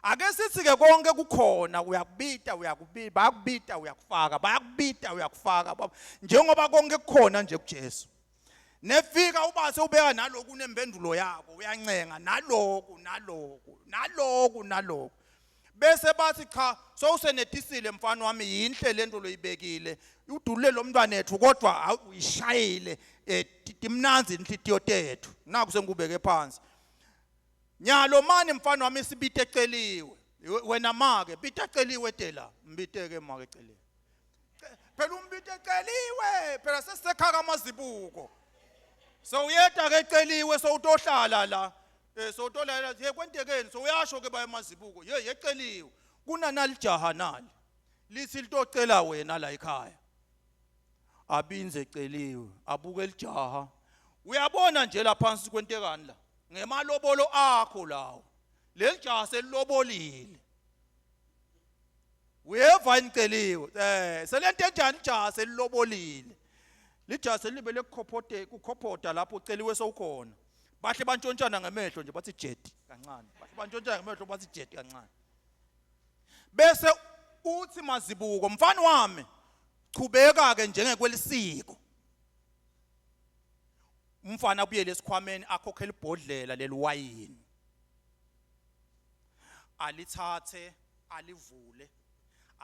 ake sithi ke konke kukhona uyakubita bayakubita uyakufaka njengoba konke kukhona nje kuJesu nefika ubase ubeka naloku nempendulo yakho uyancenga naloku bese bathi cha sowusenetisile mfana wami yinhle lento loyibekile udulule lo mntwana ethu kodwa uyishayile timnanzi inhlitiyo tethu naku sengubeke phansi nyalo mani mfana wami sibite eceliwe wena make bita eceliwe tela mbiteke make eceliwe phela umbite eceliwe phela sesisekhaka kaMazibuko so uyeta ke eceliwe so utohlala la so utolala he kwentekeni so uyasho ke baye Mazibuko eceliwe kuna nalijaha nali lithi litocela wena la ekhaya abinze eceliwe abuke lijaha uyabona nje la phansi kwentekani la ngemalobolo akho lawo lelijaha selilobolile uyeva inceliwe selento enjani ijaha selilobolile lijaha selibele kukhophoda lapho uceliwe sowukhona bahle bantshontshana ngemehlo nje bathi jet kancane bahle bantshontshana ngemehlo bathi jet kancane bese uthi Mazibuko mfana wami chubeka ke njengekwelisiko umfana ubuye lesikhwameni akhokhela ibhodlela leliwayini alithathe alivule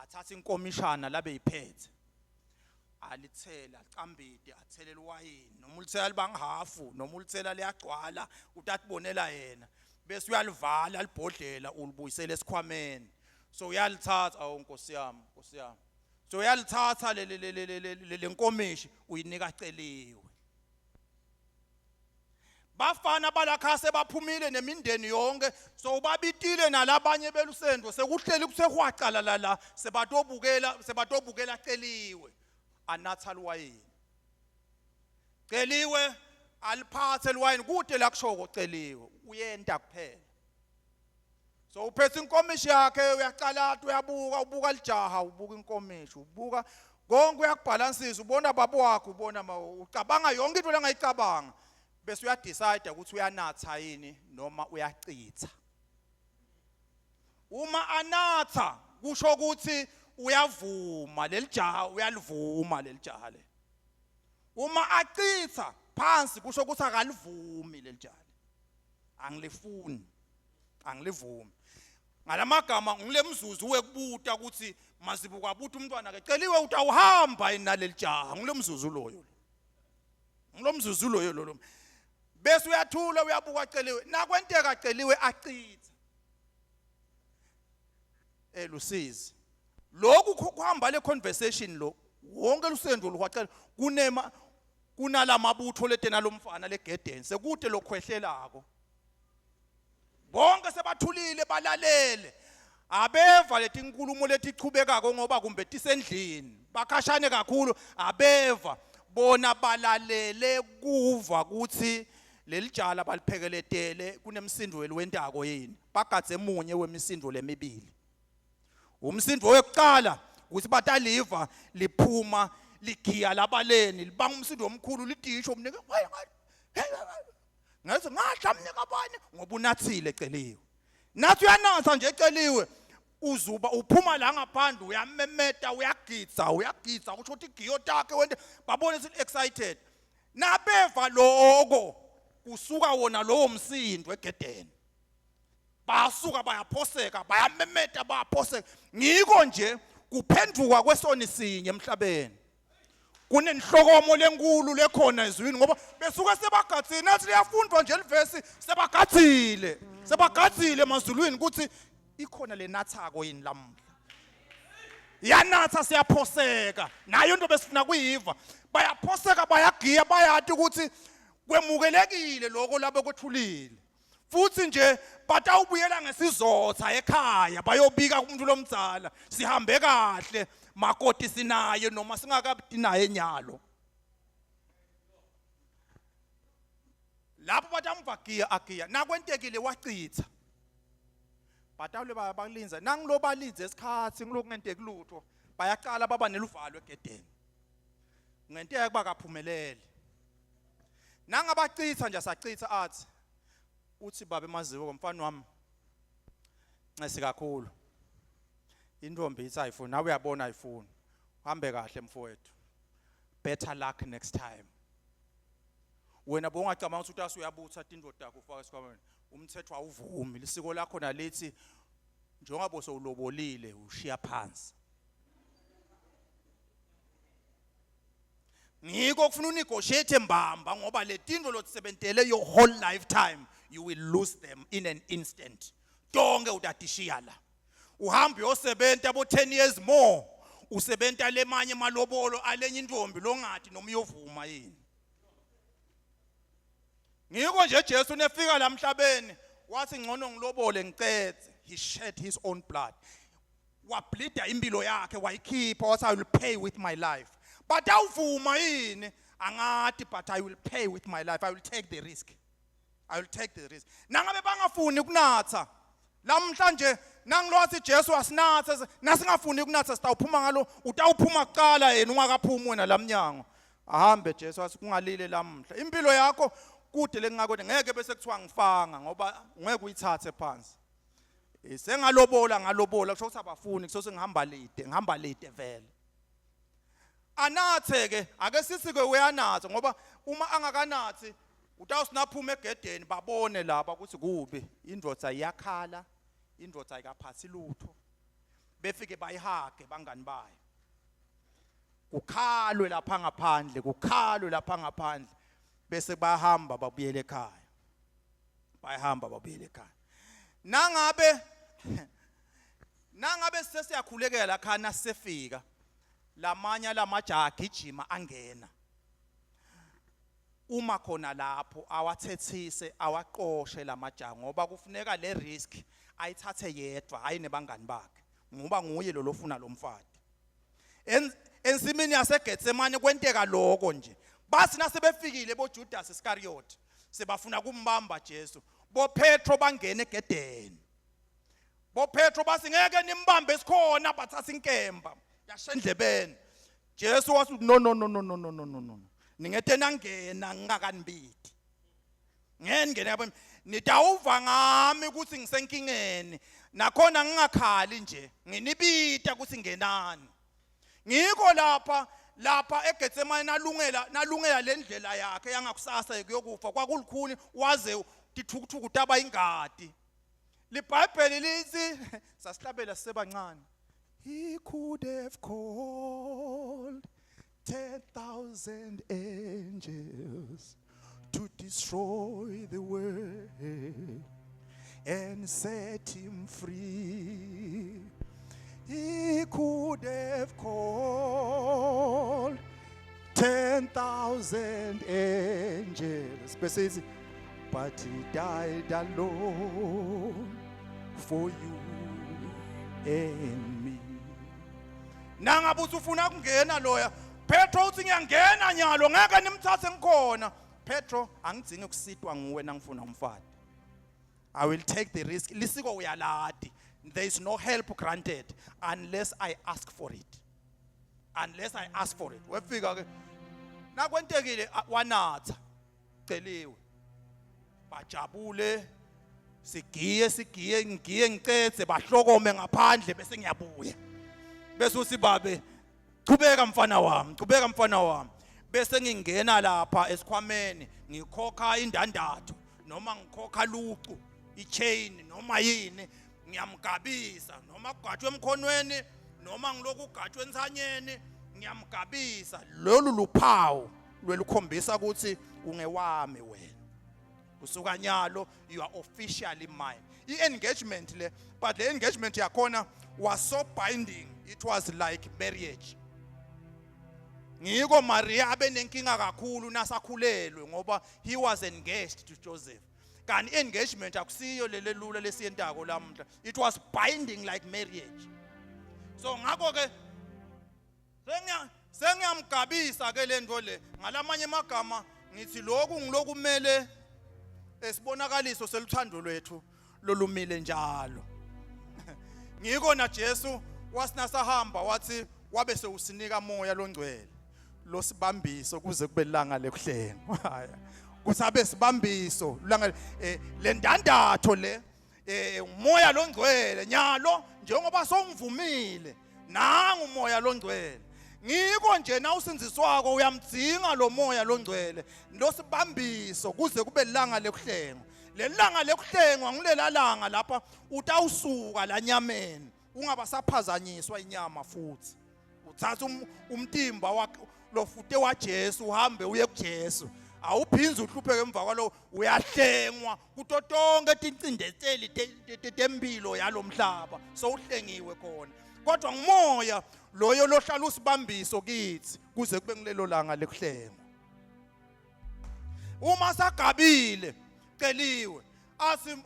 athatha inkomishana labe yiphethe alithela licambide athelela uwayini noma ulithela libangahafu noma ulithela liyagcwala utatibonela yena bese uyalivala libhodlela ulibuyisela esikhwameni so uyalithatha awu Nkosi yami so uyalithatha le nkomishi uyinika Celiwe bafana balakhase baphumile nemindeni yonke so ubabitile nalabanye belusendo sekuhleli kusehwaqala la sebatobukela Celiwe anatha liwayini Celiwe aliphathe liwayini kude la kushoko Celiwe uyenta kuphela so uphethe inkomishi yakhe uyaqalata ubuka lijaha ubuka inkomishi ubuka konke uyakubhalansisa ubona babo wakho ubona ucabanga yonke into langayicabanga bese uyadecide ukuthi uyanatha yini noma uyacitha uma anatha kusho ukuthi uyavuma lelijaha uyalivuma lelijaha le uma acitha phansi kusho ukuthi akalivumi lelijaha angilivumi ngalamagama ngilemzuzu wekubuta ukuthi mazibuka buta umntwana ke Celiwe utawuhamba inalelijaha ngilemzuzu loyo bese uyathula uyabuka Celiwe nakwenteka Celiwe acitha Lusizi lokhu kuhamba le conversation lo wonke lusendo luhwacela kunalamabutho letena lomfana legedeni sekude lokhwehlelako bonke sebathulile balalele abeva leti nkulumo letichubekako ngoba kumbe tisendlini bakhashane kakhulu abeva bona balalele kuva ukuthi lelijala baliphekeletele kunemsindo wentako yini bagadze emunye wemisindo lemibili umsindo wekuqala ukuthi bataliva liphuma ligiya labaleni libanga umsindo omkhulu lidisho umnike ngathi ngahlamnika abanye ngoba unathile Celiwe nathi uyanatha nje Celiwe uzuba uphuma la ngaphandle uyamemeta uyagidza usho ukuthi igiyo takhe wente babone ukuthi excited nabeva lokho kusuka wona lowo msindo egedeni basuka bayaphoseka bayamemeta bayaphoseka ngiko nje kuphenduka kwesoni sinye emhlabeni kunenhlokomo lenkulu lekhona ezwini ngoba besuka sebagatsini nathi liyafundwa nje livesi sebagatsile emazulwini ukuthi ikhona lenathako yini lamhla yanatha siyaphoseka nayo into besifuna kuyiva bayaphoseka bayagiya bayathi ukuthi kwemukelekile lokho labo kwethulile futhi nje batawubuyela ngesizotha ekhaya bayobika kumuntu lomdzala sihambe kahle makoti sinaye noma singakabi naye enyalo lapho batamva agiya nakwentekile wacitha batawule balinza nangilobalinze esikhathi ngilokungenteki lutho bayaqala baba neluvalo egedeni ngenteka bakaphumelele nangabacitha nje sacitha athi uthi baba emaziwe komfana wami ncese kakhulu intombi ithi ayifuni nawe uyabona ayifuni uhambe kahle mfowethu better luck next time wena bongacabanga ukuthi utasi uyabutha indoda yakho ufaka esikhwameni umthetho awuvumi lisiko lakho nalithi njengoba sowulobolile ushiya phansi ngiko kufuna unegotiate mbamba ngoba le tinto lotsebentele your whole lifetime you will lose them in an instant tonke utatishiya la uhambe uyosebenta abo 10 years more usebenta lemanye malobolo alenye intombi longathi noma uyovuma yini ngiko nje Jesu nefika la emhlabeni wathi ngcono ngilobole ngicethe he shed his own blood wableeda impilo yakhe wayikhipha wathi I will pay with my life but awuvuma yini angathi but I will pay with my life I will take the risk nangabe bangafuni kunatha lamhlanje nangilwathi Jesu asinathe nasingafuni kunatha sitawuphuma ngalo utawuphuma kuqala yena ungakaphumi wena lamnyango ahambe Jesu wathi kungalile lamhla impilo yakho kude lengakho ngeke bese kuthiwa ngifanga ngoba ngeke uyithathe phansi ngalobola kusho ukuthi abafuni kusho ngihamba late vele anathe ke ake sithi ke uyanatha ngoba uma angakanathi utawusinaphuma egedeni babone laba ukuthi kubi indvodza iyakhala indvodza ayikaphathi lutho befike bayihage bangani bayo. Kukhalwe lapha ngaphandle, kukhalwe lapha ngaphandle bese bahamba babuyele ekhaya. Bayahamba babuyele ekhaya. Nangabe sesiyakhulekela la khana sefika lamanya lamajaha agijima angena. Uma khona lapho awathethise awaqoshe lamajaha ngoba kufuneka le risk ayithathe yedwa hayi nebangani bakhe ngoba nguye lo lofuna lo mfati. Ensimini yaseGetsemane kwenteka lokho nje. Basi nasebefikile boJudas Iscariot sebafuna kumbamba Jesu. Bo Petro bangena egedeni. Bo Petro basi ngeke nimbambe esikhona bathatha inkemba yasendlebeni. Jesu wathi no. Ningete nangena ngakaNibidi. Ngengena yabo nitawuva ngami ukuthi ngisenkingeni. Nakhona ngingakhali nje. Nginibita ukuthi ngenani. Ngiko lapha eGetsemane nalungela lendlela yakhe yangakusasa kuyokufa kwakulukhuni waze tithukuthuku taba ingadi. LiBhayibheli lithi sasihlabela sisebancane. He could have called 10,000 angels to destroy the world and set him free. He could have called 10,000 angels, but he died alone for you and me. Nangabe usufuna kungena loya, Petro uthi ngiyangena nyalo ngeke nimthathe ngikhona. Petro angidzingi ukusitwa nguwe nangifuna umfati. I will take the risk. Lisiko uyaladi. There is no help granted unless I ask for it. Unless I ask for it. Wefika ke nakwentekile wanatha celiwe. Bajabule sigiye ngiye ngicethe bahlokome ngaphandle bese ngiyabuya. Bese usibabe qhubeka mfana wami. Bese ngingena lapha esikhwameni ngikhokha indandatho noma ngikhokha luqu ichain noma yini ngiyamgabisa noma kugatshwe emkhonweni noma ngiloku ugatshwe ensanyeni ngiyamgabisa. Lolu luphawu lwelukhombisa ukuthi ungewami wena. Kusuka nyalo you are officially mine. I-engagement le, but the engagement yakhona was so binding, it was like marriage. Ngiko Maria abenenkinga kakhulu nasakhulelwe ngoba he was engaged to Joseph. Kanti engagement akusiyo lele lula lesiyentako lamhla. It was binding like marriage. So ngakho ke sengiyamgabisa ke lento le ngalamanye amagama ngithi lokhu ngiloku kumele esibonakaliso seluthando lwethu lolumile njalo. Ngiko na Jesu wasinasahamba wathi wabe sewusinika moya longcwele losibambiso kuze kube langa lekuhlenga. Kusabe sibambiso langa le ndandatho le umoya longcwele nyalo njengoba songivumile nanga umoya longcwele. Ngiko nje na usinziswako uyamdzinga lo moya longcwele losibambiso kuze kube langa lekuhlenga. Le langa lekuhlengwa ngulela langa lapha utawusuka la nyameni ungabasaphazanyiswa inyama futhi. Uthatha umtimba wakho lofute wa Jesu uhambe uye kuJesu. Awuphinza uhlupheke emva kwalo uyahlengwa kuto tonke tincindezeli tempilo yalomhlaba so uhlengiwe khona. Kodwa ngumoya loyo lohlala usibambiso kithi kuze kube ngilelo langa lekuhlengwa. Uma sagabile celiwe athi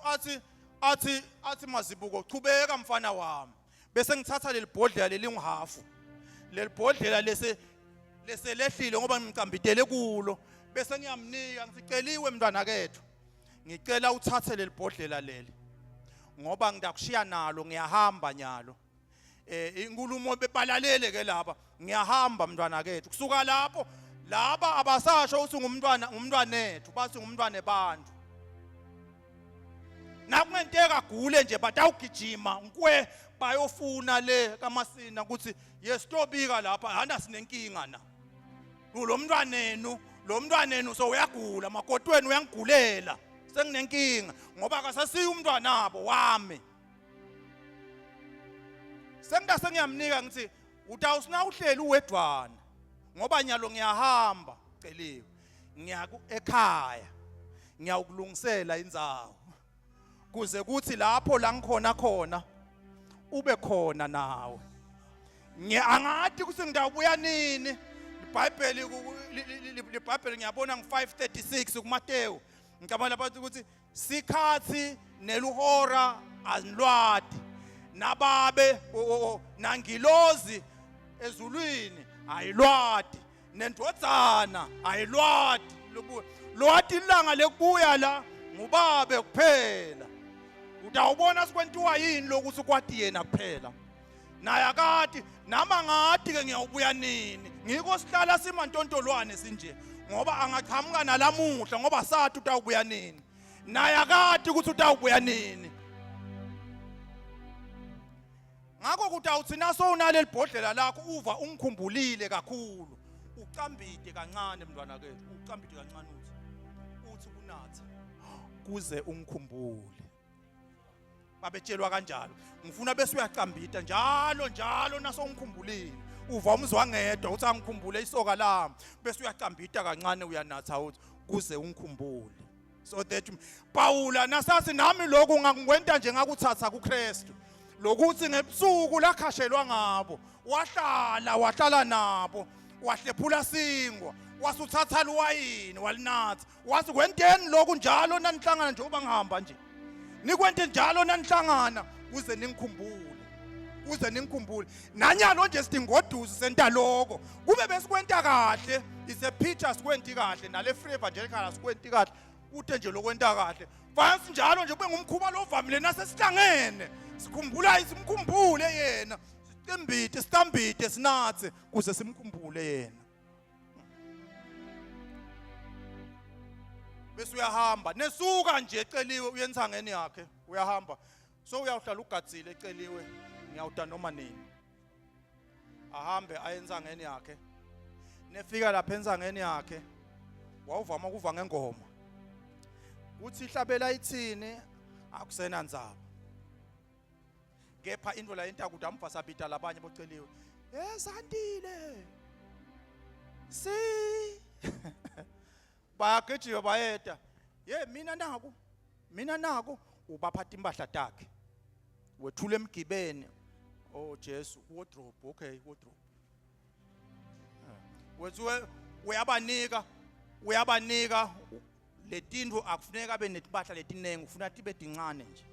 Mazibuko qhubeka mfana wami. Bese ngithatha leli bhodlela lelinguhafu. Leli bhodlela leselehlile ngoba ngicambitele kulo. Bese ngiyamnika ngisiceliwe mntwana kethu. Ngicela uthathe leli bhodlela leli. Ngoba ngidakushiya nalo ngiyahamba nyalo. Inkulumo bebalalele ke lapha. Ngiyahamba mntwana kethu. Kusuka lapho laba abasasho uthi ngumntwanethu bathi ngumntwane abantu. Nakungenteka gule nje batawugijima ngikwe bayofuna le kaMasina ukuthi yesitobika lapha hana sinenkinga na. Lo mntwanenu so uyagula makotweni uyangigulela senginenkinga ngoba akasasiyi umntwana nabo wami. sengidase ngiyamnika ngithi utawusina uhleli uwedwana ngoba nyalo ngiyahamba Celiwe ngiya ekhaya ngiyawukulungisela indzawo kuze kuthi lapho la ngikhona khona ube khona nawe angathi kuthi ngidawubuya nini iBhayibheli ngiyabona nge5:36 kuMateyu ngicabanga lapha ukuthi sikhathi neluhora anilwadi nababe nangilozi ezulwini ayilwadi nendodzana ayilwadi lwadi ilanga lekubuya la ngubabe kuphela utawubona sikwentiwa yini lokuthi ukwati yena kuphela naye akati nama ngathi ke ngiyawubuya nini ngiko sihlala simantontolwane sinje ngoba angachamuka nalamuhla ngoba sathi utawubuya nini naye akati ukuthi utawubuya nini ngakho kutawuthi naso unale libhodlela lakho uva ungikhumbulile kakhulu ucambide kancane mntwana kethu ucambide kancane uthi kunatha kuze ungikhumbule babetshelwa kanjalo ngifuna bese uyacambida njalo naso ungikhumbulile uva umzwangedwa uthi angikhumbule isoka lami bese uyacambida kancane uyanatha uthi kuze ungikhumbule so that Paula nasathi nami lokhu ngakwenta nje ngakuthatha kuKristu lokuthi ngebusuku lakhashelwa ngabo wahlala nabo wahlephula singwa wasuthatha luwayini walinatha wathi kwenteni lokhu njalo nanihlangana njengoba ngihamba nje nikwente njalo nanihlangana kuze ningikhumbule nanyalo nje sidingoduzi sentaloko kube besikwenta kahle ise Peter sikwenti kahle nale Flavor nje ekhala sikwenti kahle uthe nje lokwenta kahle fansi njalo nje kube ngumkhuba lovamile nasesihlangene simkhumbule yena sitambite sinathe kuze simkhumbule yena bese uyahamba nesuka nje Celiwe uyensangeni yakhe uyahamba so uyawuhlala ugadzile Celiwe ngiyawuda noma nini ahambe ayensangeni yakhe nefika lapha ensangeni yakhe wawuvama ukuva ngengoma uthi ihlabela ithini akusena ndzaba kepha into la intakude amfasabita labanye boceliwe esandile si bayagejiwe bayeda mina naku ubaphatha impahla takhe wethule emgibeni oh Jesu wardrobe okay wardrobe wethu uyabanika letinto akufuneka abe netibahla letinengi ufuna tibe dincane nje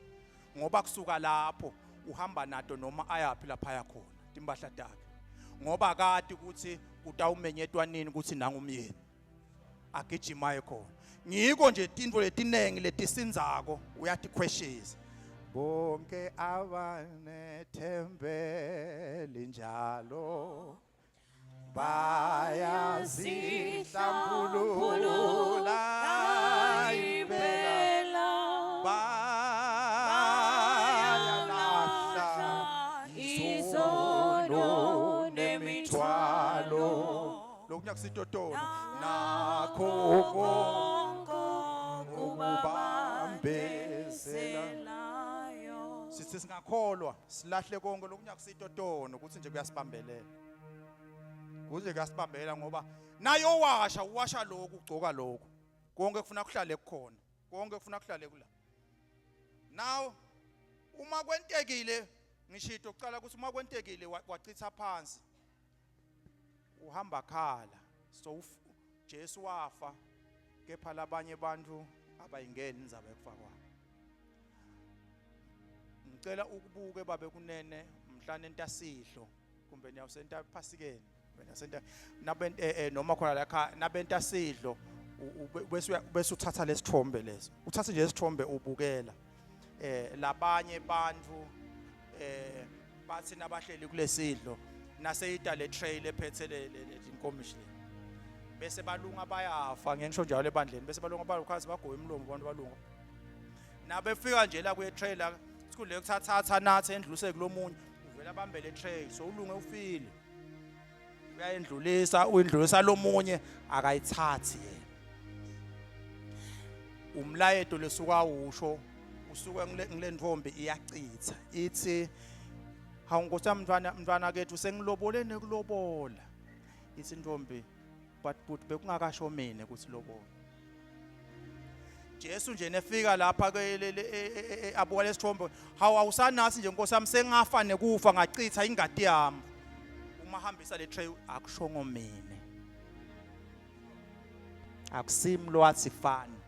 ngoba kusuka lapho uhamba nato noma ayaphila lapha yakhona timbahla takhe ngoba kade ukuthi utawumenyetwa nini ukuthi nanga umyeni agijimaye khona ngiko nje tinto letinengi letisinzako uyathi questions bonke abanethembele njalo bayazihlambulula impela bayalahla izono nemithwalo lokunyakusitotono nakho konke ukubambezelayo sithi singakholwa silahle konke lokunyakusitotono ukuthi nje kuyasibambelela kuze kuyasibambela ngoba nayo uwasha lokhu ugcoka lokhu konke kufuna kuhlale kukhona konke kufuna kuhlale kula now uma kwentekile ngishito ucala ukuthi uma kwentekile wachitha phansi uhamba khala so Jesu wafa kepha labanye abantu abayingeni inzaba ekufa kwabo ngicela ukubuke babe kunene mhlane entasihlo kumbe niyawusenta phasikeni noma khona la nabenta sidlo bese uthatha lesithombe leso uthatha nje lesithombe ubukela labanye bantu bathi nabahleli kulesidlo naseyida le trail ephethe le inkomishi bese balunga bayafa ngisho njalo ebandleni bese balunga balukhazi bagoya imlomo abantu balunga nabefika nje la kwe trailer sikule kuthatha nathi endluse kulomunye uvela bambele tray so ulunge ufile uyendlulisa lomunye akayithathi yena umlayeto lesuka usho usuka ngile ndvombi iyachitha ithi hawu Nkosi yami mntwana kethu sengilobole nekulobola ithi intombi but bekungakasho mina ukuthi lobola Jesu nje nefika lapha ke abuka lesithombe hawu awusanasi nje Nkosi yami sengafa nekufa ngachitha ingadi yami uma hambisa le tray akushongo mina akusimlo wathi fani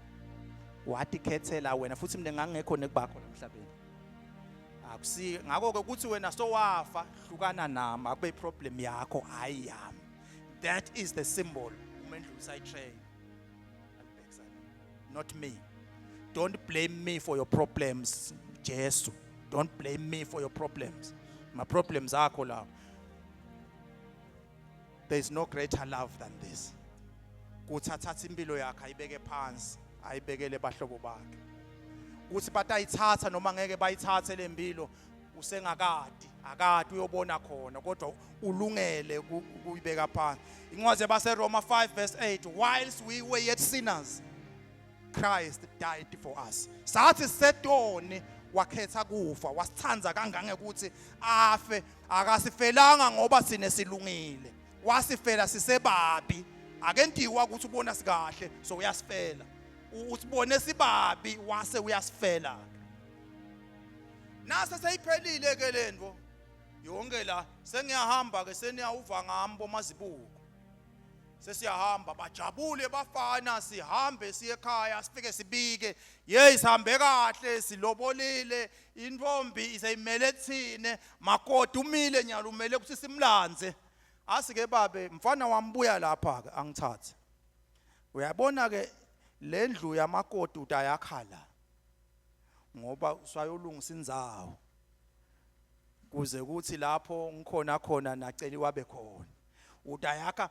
wathi khethela wena futhi mina ngangekho nekubakho emhlabeni akusi ngakho ke ukuthi wena sowafa hlukana nami akube problem yakho hayi yami that is the symbol umendlulisa i-tray not me don't blame me for your problems Jesu don't blame me for your problems my problems akho la there is no greater love than this kuthatha impilo yakhe ayibeke phansi ayibekele bahlobo bakhe uthi batayithatha noma ngeke bayithathe lempilo akade uyobona khona kodwa ulungele kuyibeka phansi incwadi yabase Roma 5 verse 8 whilst we were yet sinners Christ died for us sathi setoni wakhetha kufa wasithanza kangaka ukuthi afe akasifelanga ngoba sine silungile wasifela sisebabi akentiwa ukuthi ubona sikahle so uyasifela usibone sibabi wase uyasifela nase seyiphelile ke lento yonke la sengiyahamba ke seniyawuva ngambo mazibuko sesiyahamba bajabule bafana sihambe siye ekhaya sifike sibike hey sihambe kahle silobolile intombi iseyimele thine makoti umile nyalo umele ukuthi simlanze asike babe mfana wambuya lapha ke angithathe uyabona ke lendlu yamakoti utayakhala ngoba usayolungisa indzawo kuze kuthi lapho ngikhona naceli wabe khona utayaka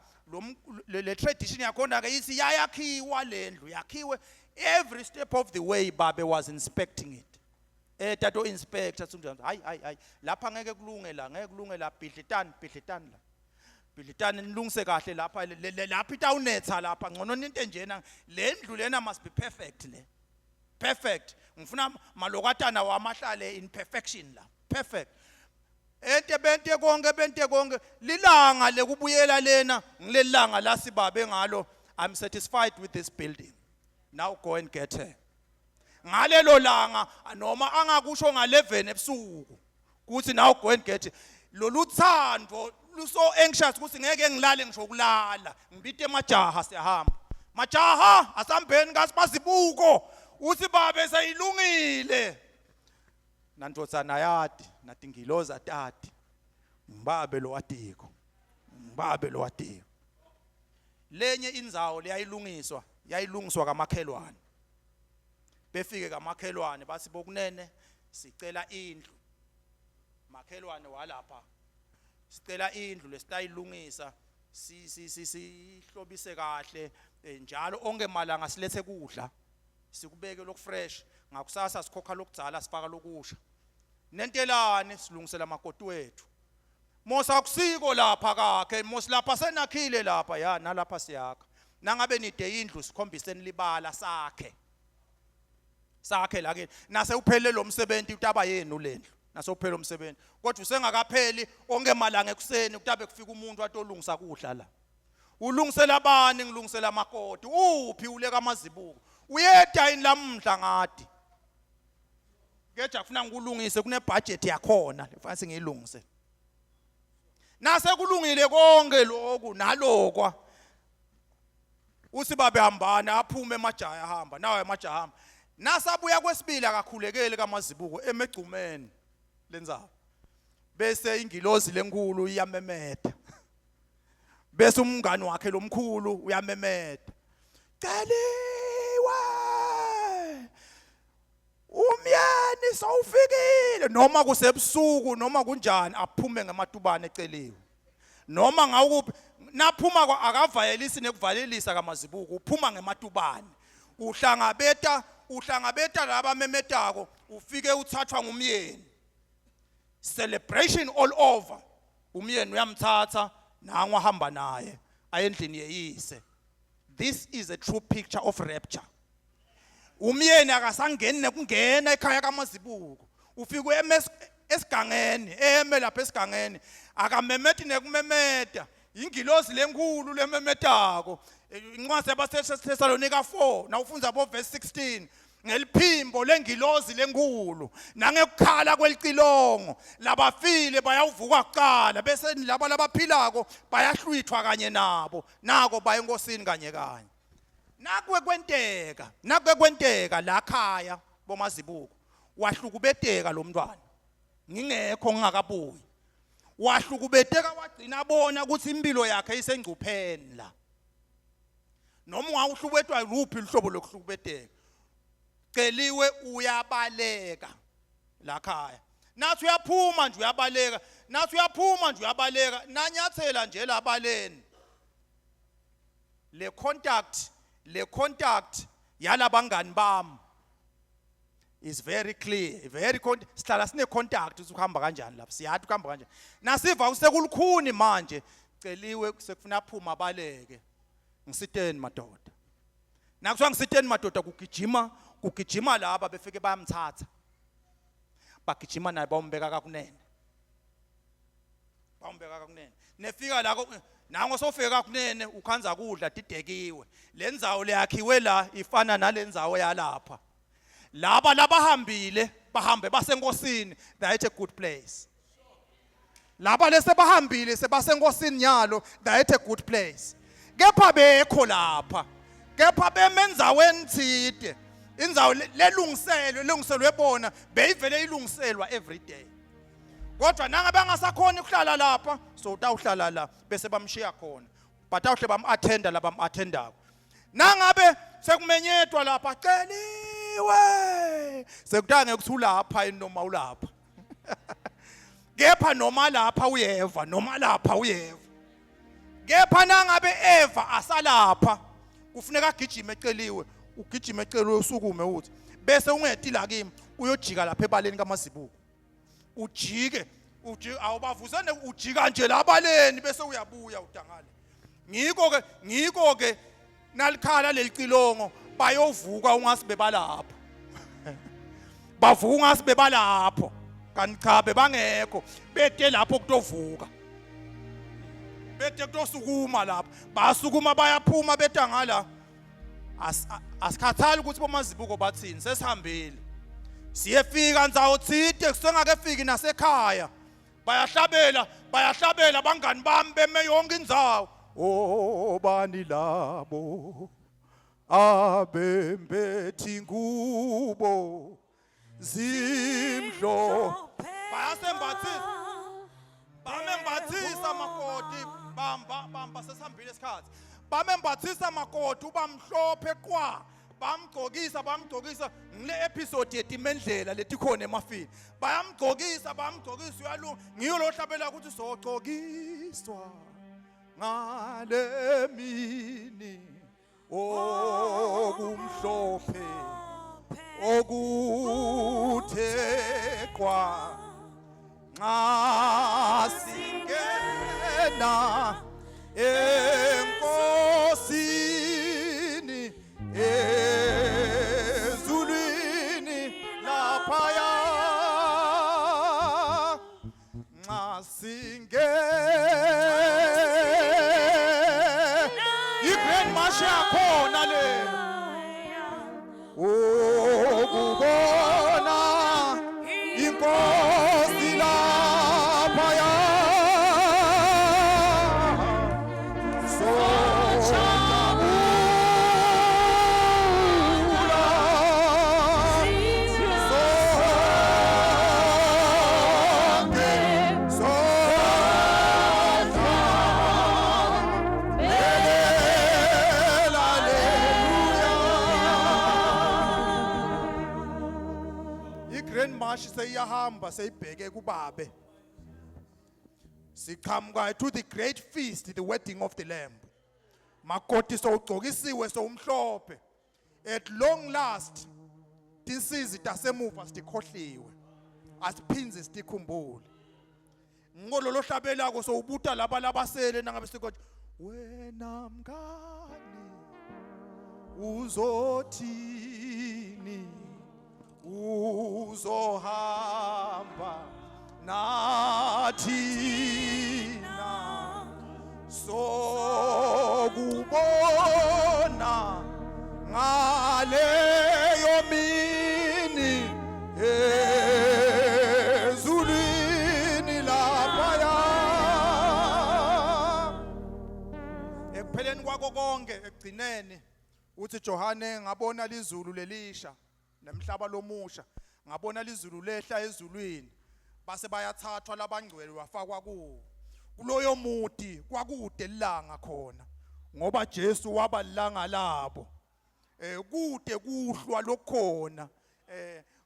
le tradition yakhona ke ithi yayakhiwa lendlu yakhiwe every step of the way babe was inspecting it tato inspector hayi lapha ngeke kulunge la bhidlitani la bhidlitani nilungise kahle lapha lapha itawunetha lapha ngcono into enjena lendlu lena must be perfect perfect ngifuna malokatana wamahlale in perfection la perfect bente konke lilanga lekubuyela lena ngilelanga la sibabe ngalo I'm satisfied with this building now go and get her ngalelo langa noma angakusho nga11 ebusuku kuthi now go and get her loluthando luso anxious ukuthi ngeke ngilale ngisho kulala ngibite majaha siyahamba majaha asambeni ngasimazibuko uthi babe sayilungile nantotsana yadi natingiloza tati mbabe lo watiko lenye indzawo yayilungiswa kamakhelwane befike kamakhelwane bathi bokunene sicela indlu makhelwane walapha sicela indlu lesitayilungisa sihlobise kahle njalo onke malanga silethe kudla sikubeke lokufresh ngakusasa sikhokha lokudzala sifaka lokusha nentelane silungisela makoti wethu mosa akusiko lapha kakhe mosi lapha senakhile lapha ya nalapha siyakha nangabe nide indlu sikhombiseni libala sakhe la ke nase uphele lo msebenzi utaba yenu lendlu nase uphele umsebenzi kodwa usengakapheli onke malanga ekuseni kutabe kufika umuntu atolungisa kudla la ulungisela abani ngilungisela amakoti uphi ule kamazibuko uyeda inlamhla ngadi keja kufuna ngikulungise kune budget yakhona lefanele ngiyilungise nase kulungile konke lokhu nalokwa uthi babe hambana aphume emajaha ahamba nawe emajaha hamba nasabuya kwesibili akakhulekeli kamazibuko emegcumeni lenzawo bese ingilozi lenkulu iyamemeda bese umngani wakhe lomkhulu uyamemeda celiwe umyeni sawufikile noma kusebusuku noma kunjani aphume ngamatubane eceliwe noma ngawuphi naphuma akavayelisi nekuvalelisa kamazibuko uphuma ngematubane uhlangabeta laba memetako ufike uthathwa ngumyeni celebration all over umyeni uyamthatha nangwa hamba naye ayendlini yeyise this is a true picture of rapture umyeni akasangeni nekungena ekhaya kamazibuko ufike esigangeni eme lapha esigangeni akamemeti nekumemeta ingilosi lenkulu lememetako incwadi yabaseThesalonika 4 nawufunza bo verse 16 ngeliphimbo lengilosi lenkulu nangekukhala kwelicilongo labafile bayawuvuka kuqala bese laba labaphilako bayahlwithwa kanye nabo nako baya enkosini kanye kanye nakwe kwenteka la khaya bomazibuko wahlukubeteka lo mntwana ngingekho ngingakabuyi wahlukubeteka wagcina bona ukuthi impilo yakhe isengcupheni la noma ungawuhlubetwa luphi uhlobo lokuhlukubeteka celiwe uyabaleka la khaya nathi uyaphuma nje uyabaleka nathi uyaphuma nje uyabaleka nanyathela nje labaleni le contact yalabangani bami is very clear sihlala sine contact ukuhamba kanjani lapha siyathi ukuhamba kanjani nasiva usekulukhuni manje celiwe sekufuna aphuma abaleke ngisiteni madoda nakuthiwa ngisiteni madoda kugijima laba befike bayamthatha bagijima naye bayombeka kakunene nefika la nango sofika kakunene ukhanza kudla didekiwe lendzawo leyakhiwe la ifana nalendzawo yalapha laba labahambile bahambe basenkosini they at a good place laba lese bahambile sebasenkosini nyalo they at a good place kepha bekho lapha kepha bemenzaweni thide indzawo lelungiselwe bona beyivele ilungiselwa every day kodwa nanga bangasakhona ukuhlala lapha so utawuhlala la bese bamshiya khona but awuhle bam-attenda labam-attendako nangabe sekumenyetwa lapha celiwe sekuthiwa ngekuthi ulapha noma ulapha kepha noma lapha uyeva kepha nangabe eva asalapha kufuneka agijime eceliwe ugijime eceliwe usukume uthi bese ungetila kimi uyojika lapha ebaleni kaMazibuko ujike awubavuzane ujika nje labaleni bese uyabuya udangale ngiko ke nalikhala lelicilongo bayovuka ungasibe lapho bavuka ungasibe lapho kanti cha bebangekho bete lapho kutovuka bete kutosukuma lapho basukuma bayaphuma betangala asikhathali ukuthi bomazibuko bathini sesihambile siyefika ndzawo thide kusengakefiki nasekhaya bayahlabela bangani bami beme yonke indzawo obani labo abembethi ngubo zimhlo bamembathisa makoti bamba sesihambile isikhathi bamembathisa makoti ubamhlophe kwa bamgcokisa ngile episode yetimendlela letikhona emafini bayamgcokisa uyalunga ngiyo lo hlabela ukuthi sogcokiswa ngale mini okumhlophe okuthekwa nxa singena enkosini ezulwini laphaya nxa i-Grand March yakhona le ukubona inkosi laphaya seyahamba seyibheke kubabe siqhamuka to the great feast, the wedding of the lamb. Makoti sowugcokisiwe sowumhlophe. At long last tinsizi tasemuva sitikhohliwe asiphinze sitikhumbule. Ngololo hlabelako sowubuta laba labasele nangabe sikothi wena mngani uzothini uzohamba nathina sokubona ngaleyo mini ezulwini laphaya. Ekupheleni kwako konke ekugcineni uthi Johane ngabona lizulu lelisha nemhlaba lomusha, ngabona lizulu lehla ezulwini, base bayathathwa labangcwele wafakwa kuloyo muti kwakude lilanga khona ngoba Jesu waba lilanga labo. Kude kuhlwa lokhona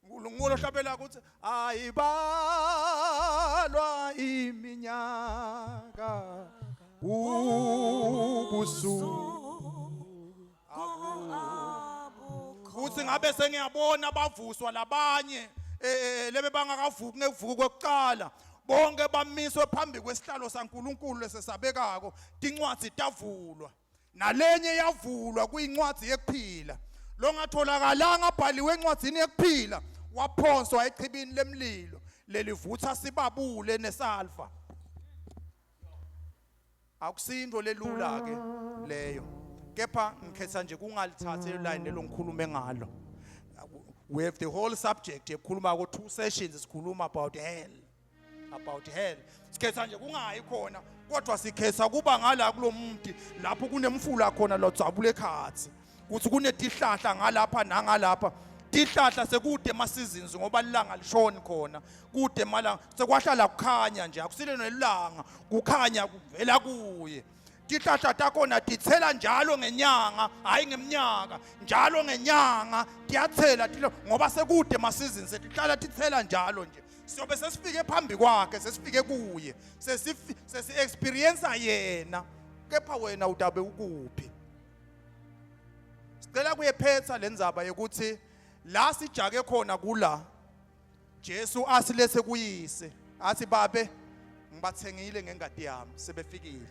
uNkulunkulu ohlabela ukuthi ayibalwa iminyaka ubusuku kuthi ngabe sengiyabona bavuswa labanye lebe bangakavuki ngevuku kokuqala bonke bamiswe phambi kwesihlalo saNkulunkulu lesesabekako, incwadi tavulwa nalenye yavulwa kuyincwadi yekuphila. Lo ngatholakalanga abhaliwe encwadini yekuphila waphonswa echibini lemlilo lelivutha sibabule nesalfa. Akusindo lelula ke leyo, kepha ngikhetha nje kungalithathe line longikhulume ngalo. We have the whole subject ekhuluma ko 2 sessions sikhuluma about hell, sikhetha nje kungayi khona kodwa sikhetha kuba ngala kulomuntu lapho kunemfula khona lodzabule ekhathi kuthi kunetihlahla ngalapha nangalapha. Tihlahla sekude ema-seasons ngoba ilanga lishoni khona, kude mala sekwahlala kukhanya nje, akusile nelanga kukhanya kuvela kuye. Tihlahla takhona tithela njalo ngenyanga, hayi ngeminyaka, njalo ngenyanga tiyathela ngoba sekude ema-seasons tihlala tithela njalo nje. Siyobe sesifike phambi kwakhe, sesifike kuye, sesi-experience yena, kepha wena utabe ukuphi? Sicela kuyephetha lenzaba yokuthi la sijake khona kula Jesu asilethe kuyise, athi babe ngibathengile ngengadi yami sebefikile,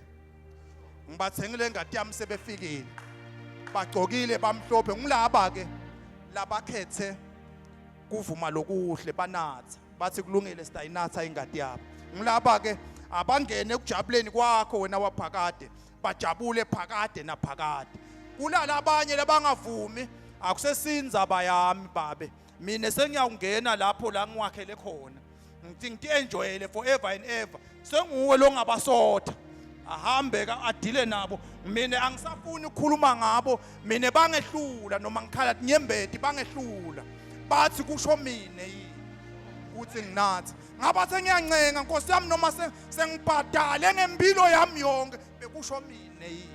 ngibathengile ngengadi yami sebefikile, bagcokile bamhlophe. Ngilaba ke labakhethe kuvuma lokuhle banatha, bathi kulungile sitayinatha ingadi yabo. Ngilaba ke abangene ekujabuleni kwakho wena waphakade, bajabule phakade naphakade. Kulala abanye labangavumi akusesinza bayami babe, mina sengiyawungena lapho la ngiwakhele khona, ngithi enjoyele forever and ever. Senguwe lo ngabasotha ahambe ka adile nabo, mina angisafuni ukukhuluma ngabo, mina bangehlula noma ngikhala nyembeti bangehlula, bathi kusho mina yini uthi nginathi ngabathe ngiyancenga Nkosi yami noma sengibhadale ngempilo yami yonke bekusho mina yini.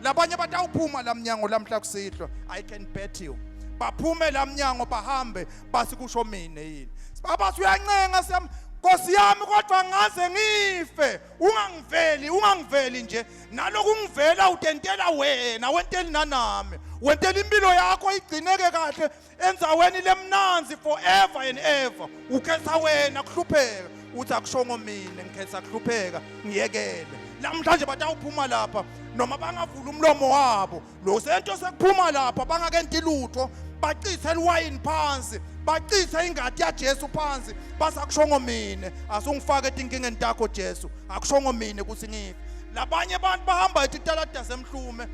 Labanye batawuphuma lamnyango lamhla kusihlwa, I can bet you baphume lamnyango bahambe basi kusho mina yini. Babathi uyancenga sami Nkosi yami kodwa ngaze ngife, ungangiveli nje, naloku ungivela utentela wena, wenteli nanami, wentela impilo yakho igcineke kahle enzaweni lemnanzi forever and ever. Ukhetha wena kuhlupheka, uthi akushongo mina ngikhetha kuhlupheka ngiyekele. Namhlanje batawuphuma lapha noma bangavula umlomo wabo, lo sento sekuphuma lapha bangakenti lutho, bacithe iwayini phansi, bacithe ingadi yaJesu phansi, basakushongo mina asungifake etinkingeni takho Jesu, akushongo mina ukuthi ngife. Labanye abantu bahamba etitalada semhlume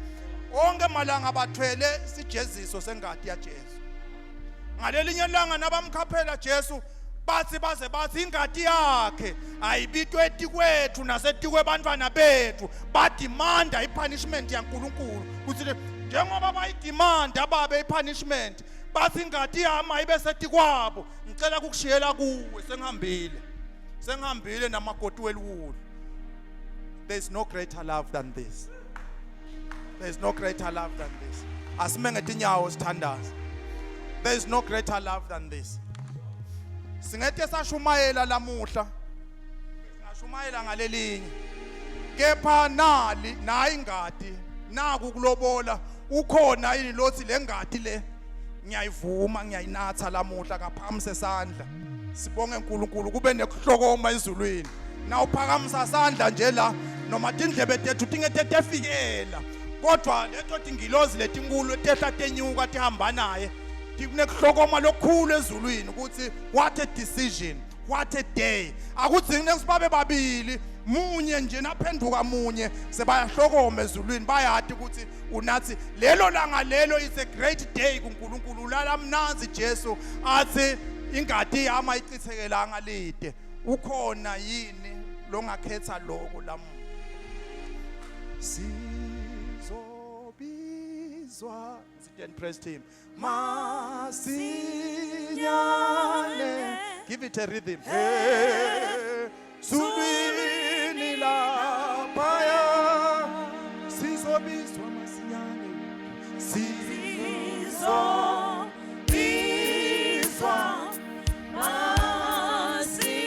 onke malanga bathwele sijeziso sengadi yaJesu. Ngalelinye ilanga nabamkhaphela Jesu bathi ingadi yakhe ayibitwe etikwethu nasetikwe bantwana bethu, badimanda ipunishment yaNkulunkulu ukuthi njengoba bayidimanda babe ipunishment, bathi ingadi yami ayibe setikwabo. Ngicela ukukushiyela kuwe, sengihambile namakoti weluwulu. There is no greater love than this. There is no greater love than this. Asimenge tinyawo sithandaza. There is no greater love than this. Singethe sashumayela lamuhla, singashumayela ngalelinye, kepha nayi ingadi naku kulobola ukhona yini lothi le ngadi le ngiyayivuma ngiyayinatha lamuhla kaphakamisa sandla. Sibonge uNkulunkulu kube nekuhlokoma ezulwini. Na uphakamisa sandla nje la noma tindlebe tethu tingethe efikela, kodwa leto tingilozi letinkulu tehla tenyuka tihamba naye, kunekuhlokoma lokukhulu ezulwini ukuthi what a decision, what a day akudzingi nesibabe babili munye nje naphenduka munye sebayahlokoma ezulwini bayathi ukuthi unathi lelo langa lelo is a great day kuNkulunkulu lalamnanzi Jesu athi ingadi yami ayichithekelanga lide ukhona yini longakhetha lokho lamu sizobizwa sit and praise team masinyane give it a rhythm Sulwini laphaya sizobizwa masinyane sizobizwa masinyane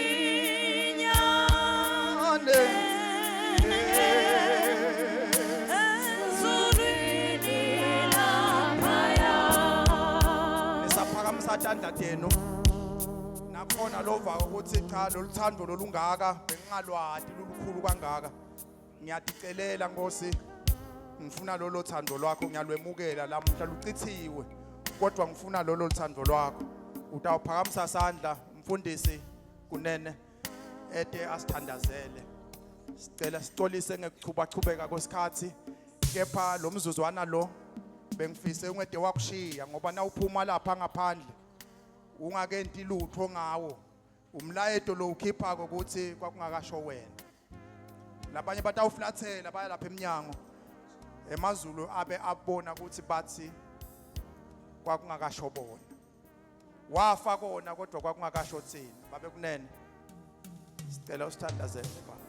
Sulwini laphaya esaphakamisa tandatheno nakhona lova ukuthi cha loluthando lolungaka bengingalwadi lolukhulu kangaka ngiyadicelela Nkosi ngifuna lolo thando lwakho ngiyalwemukela lamhla lucithiwe kodwa ngifuna lolo thando lwakho utawuphakamisa sandla mfundisi kunene ede asithandazele sicela sicolise ngekuchubachubeka kwesikhathi kepha lo mzuzwana lo bengifise ungede wakushiya ngoba na uphuma lapha ngaphandle ungakenti lutho ngawo umlayeto lo ukhipha ukuthi kwakungakasho wena labanye batawuflathela baya lapha eminyango emazulu abe abona ukuthi bathi kwakungakasho bona wafa kona kodwa kwakungakasho thina babe kunene sicela usithandazele baba